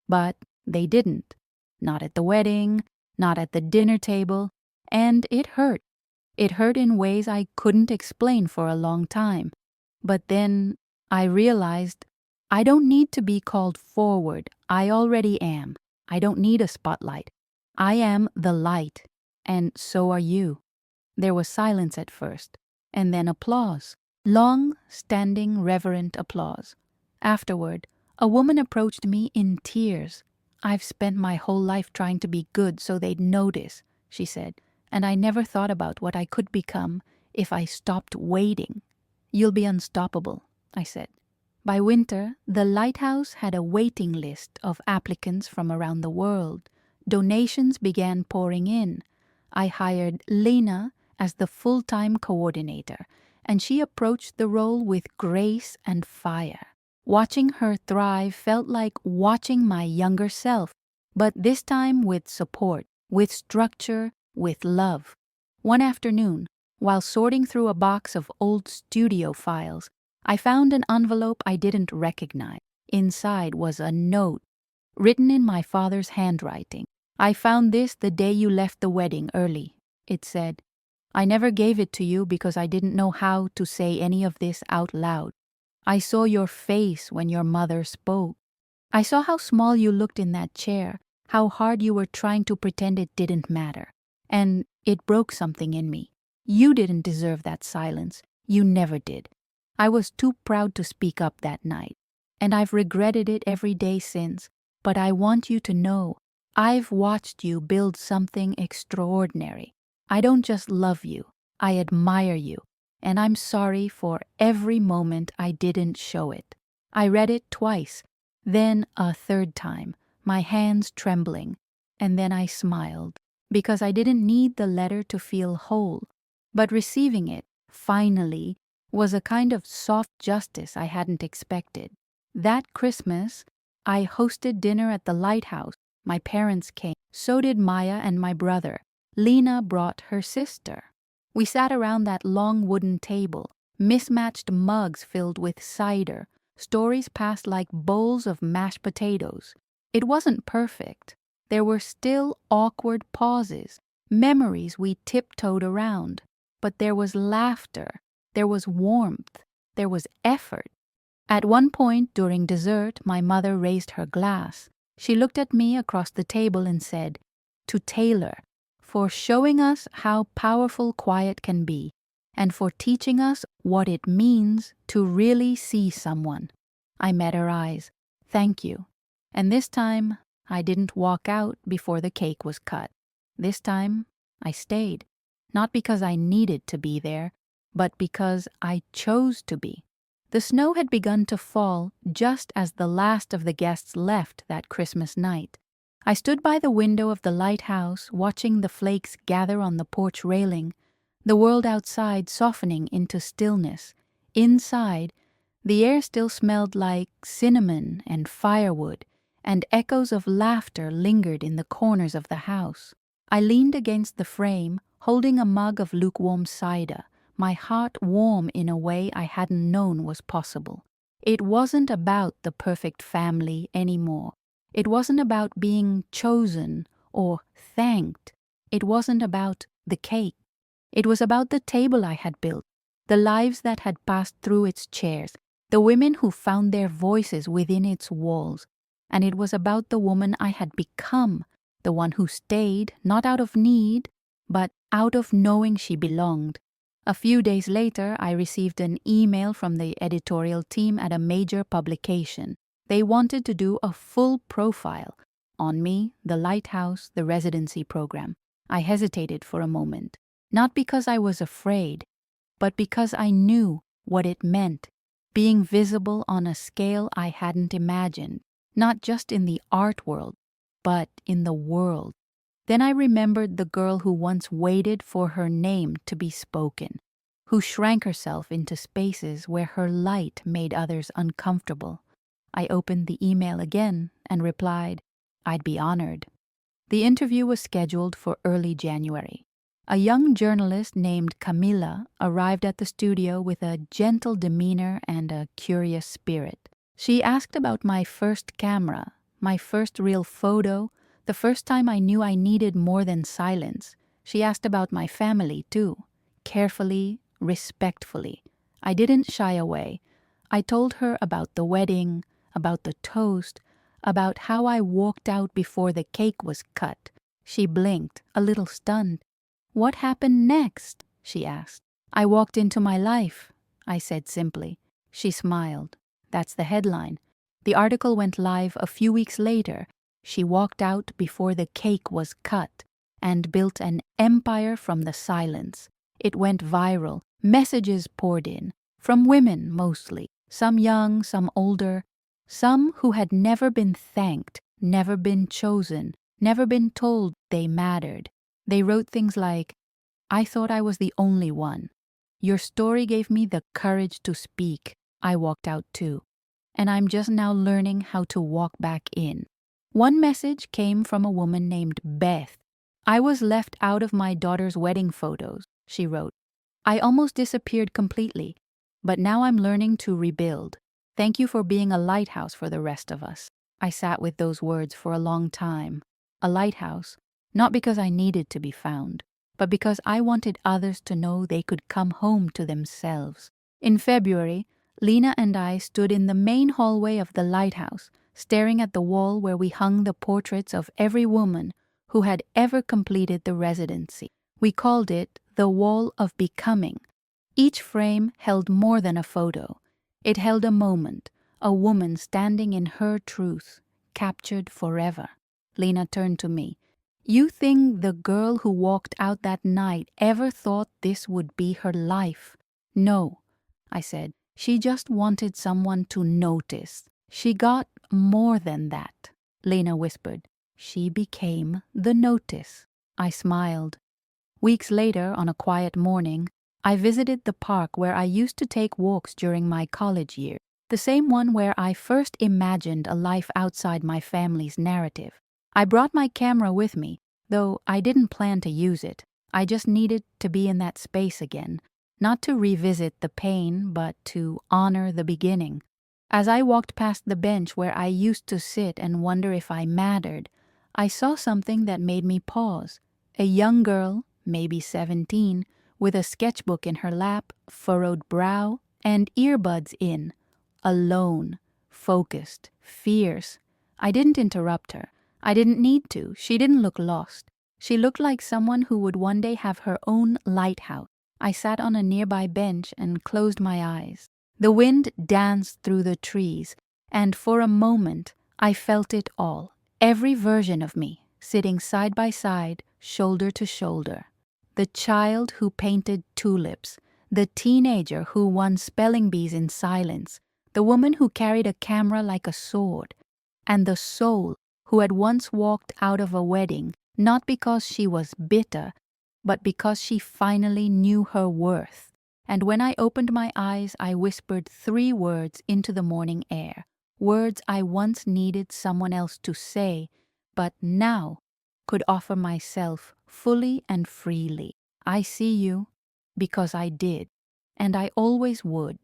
Speaker 1: But they didn't. Not at the wedding, not at the dinner table, and it hurt. It hurt in ways I couldn't explain for a long time. But then I realized I don't need to be called forward. I already am. I don't need a spotlight. I am the light, and so are you. There was silence at first, and then applause. Long, standing, reverent applause. Afterward, a woman approached me in tears. I've spent my whole life trying to be good so they'd notice, she said, and I never thought about what I could become if I stopped waiting. You'll be unstoppable, I said. By winter, the lighthouse had a waiting list of applicants from around the world. Donations began pouring in. I hired Lena as the full-time coordinator, and she approached the role with grace and fire. Watching her thrive felt like watching my younger self, but this time with support, with structure, with love. One afternoon, while sorting through a box of old studio files, I found an envelope I didn't recognize. Inside was a note, written in my father's handwriting. "I found this the day you left the wedding early," it said. "I never gave it to you because I didn't know how to say any of this out loud. I saw your face when your mother spoke. I saw how small you looked in that chair, how hard you were trying to pretend it didn't matter. And it broke something in me. You didn't deserve that silence. You never did. I was too proud to speak up that night, and I've regretted it every day since. But I want you to know, I've watched you build something extraordinary. I don't just love you, I admire you, and I'm sorry for every moment I didn't show it." I read it twice, then a third time, my hands trembling, and then I smiled, because I didn't need the letter to feel whole. But receiving it, finally, was a kind of soft justice I hadn't expected. That Christmas, I hosted dinner at the lighthouse. My parents came. So did Maya and my brother. Lena brought her sister. We sat around that long wooden table, mismatched mugs filled with cider, stories passed like bowls of mashed potatoes. It wasn't perfect. There were still awkward pauses, memories we tiptoed around. But there was laughter, there was warmth, there was effort. At one point during dessert, my mother raised her glass. She looked at me across the table and said, "To Taylor, for showing us how powerful quiet can be, and for teaching us what it means to really see someone." I met her eyes. "Thank you." And this time, I didn't walk out before the cake was cut. This time, I stayed. Not because I needed to be there, but because I chose to be. The snow had begun to fall just as the last of the guests left that Christmas night. I stood by the window of the lighthouse, watching the flakes gather on the porch railing, the world outside softening into stillness. Inside, the air still smelled like cinnamon and firewood, and echoes of laughter lingered in the corners of the house. I leaned against the frame, holding a mug of lukewarm cider, my heart warm in a way I hadn't known was possible. It wasn't about the perfect family anymore. It wasn't about being chosen or thanked. It wasn't about the cake. It was about the table I had built, the lives that had passed through its chairs, the women who found their voices within its walls. And it was about the woman I had become, the one who stayed, not out of need, but out of knowing she belonged. A few days later, I received an email from the editorial team at a major publication. They wanted to do a full profile on me, the lighthouse, the residency program. I hesitated for a moment, not because I was afraid, but because I knew what it meant, being visible on a scale I hadn't imagined, not just in the art world, but in the world. Then I remembered the girl who once waited for her name to be spoken, who shrank herself into spaces where her light made others uncomfortable. I opened the email again and replied, "I'd be honored." The interview was scheduled for early January. A young journalist named Camilla arrived at the studio with a gentle demeanor and a curious spirit. She asked about my first camera, my first real photo, the first time I knew I needed more than silence. She asked about my family, too, carefully, respectfully. I didn't shy away. I told her about the wedding, about the toast, about how I walked out before the cake was cut. She blinked, a little stunned. "What happened next?" she asked. "I walked into my life," I said simply. She smiled. "That's the headline." The article went live a few weeks later. She walked out before the cake was cut and built an empire from the silence. It went viral. Messages poured in, from women mostly, some young, some older, some who had never been thanked, never been chosen, never been told they mattered. They wrote things like, "I thought I was the only one. Your story gave me the courage to speak. I walked out too. And I'm just now learning how to walk back in." One message came from a woman named Beth. "I was left out of my daughter's wedding photos," she wrote. "I almost disappeared completely, but now I'm learning to rebuild. Thank you for being a lighthouse for the rest of us." I sat with those words for a long time. A lighthouse, not because I needed to be found, but because I wanted others to know they could come home to themselves. In February, Lena and I stood in the main hallway of the lighthouse, staring at the wall where we hung the portraits of every woman who had ever completed the residency. We called it the Wall of Becoming. Each frame held more than a photo. It held a moment, a woman standing in her truth, captured forever. Lena turned to me. "You think the girl who walked out that night ever thought this would be her life?" "No," I said. "She just wanted someone to notice. She got more than that." Lena whispered. "She became the notice." I smiled. Weeks later, on a quiet morning, I visited the park where I used to take walks during my college year, the same one where I first imagined a life outside my family's narrative. I brought my camera with me, though I didn't plan to use it. I just needed to be in that space again, not to revisit the pain, but to honor the beginning. As I walked past the bench where I used to sit and wonder if I mattered, I saw something that made me pause. A young girl, maybe 17, with a sketchbook in her lap, furrowed brow, and earbuds in. Alone, focused, fierce. I didn't interrupt her. I didn't need to. She didn't look lost. She looked like someone who would one day have her own lighthouse. I sat on a nearby bench and closed my eyes. The wind danced through the trees, and for a moment I felt it all. Every version of me, sitting side by side, shoulder to shoulder. The child who painted tulips, the teenager who won spelling bees in silence, the woman who carried a camera like a sword, and the soul who had once walked out of a wedding, not because she was bitter, but because she finally knew her worth. And when I opened my eyes, I whispered 3 words into the morning air, words I once needed someone else to say, but now could offer myself fully and freely. I see you because I did, and I always would.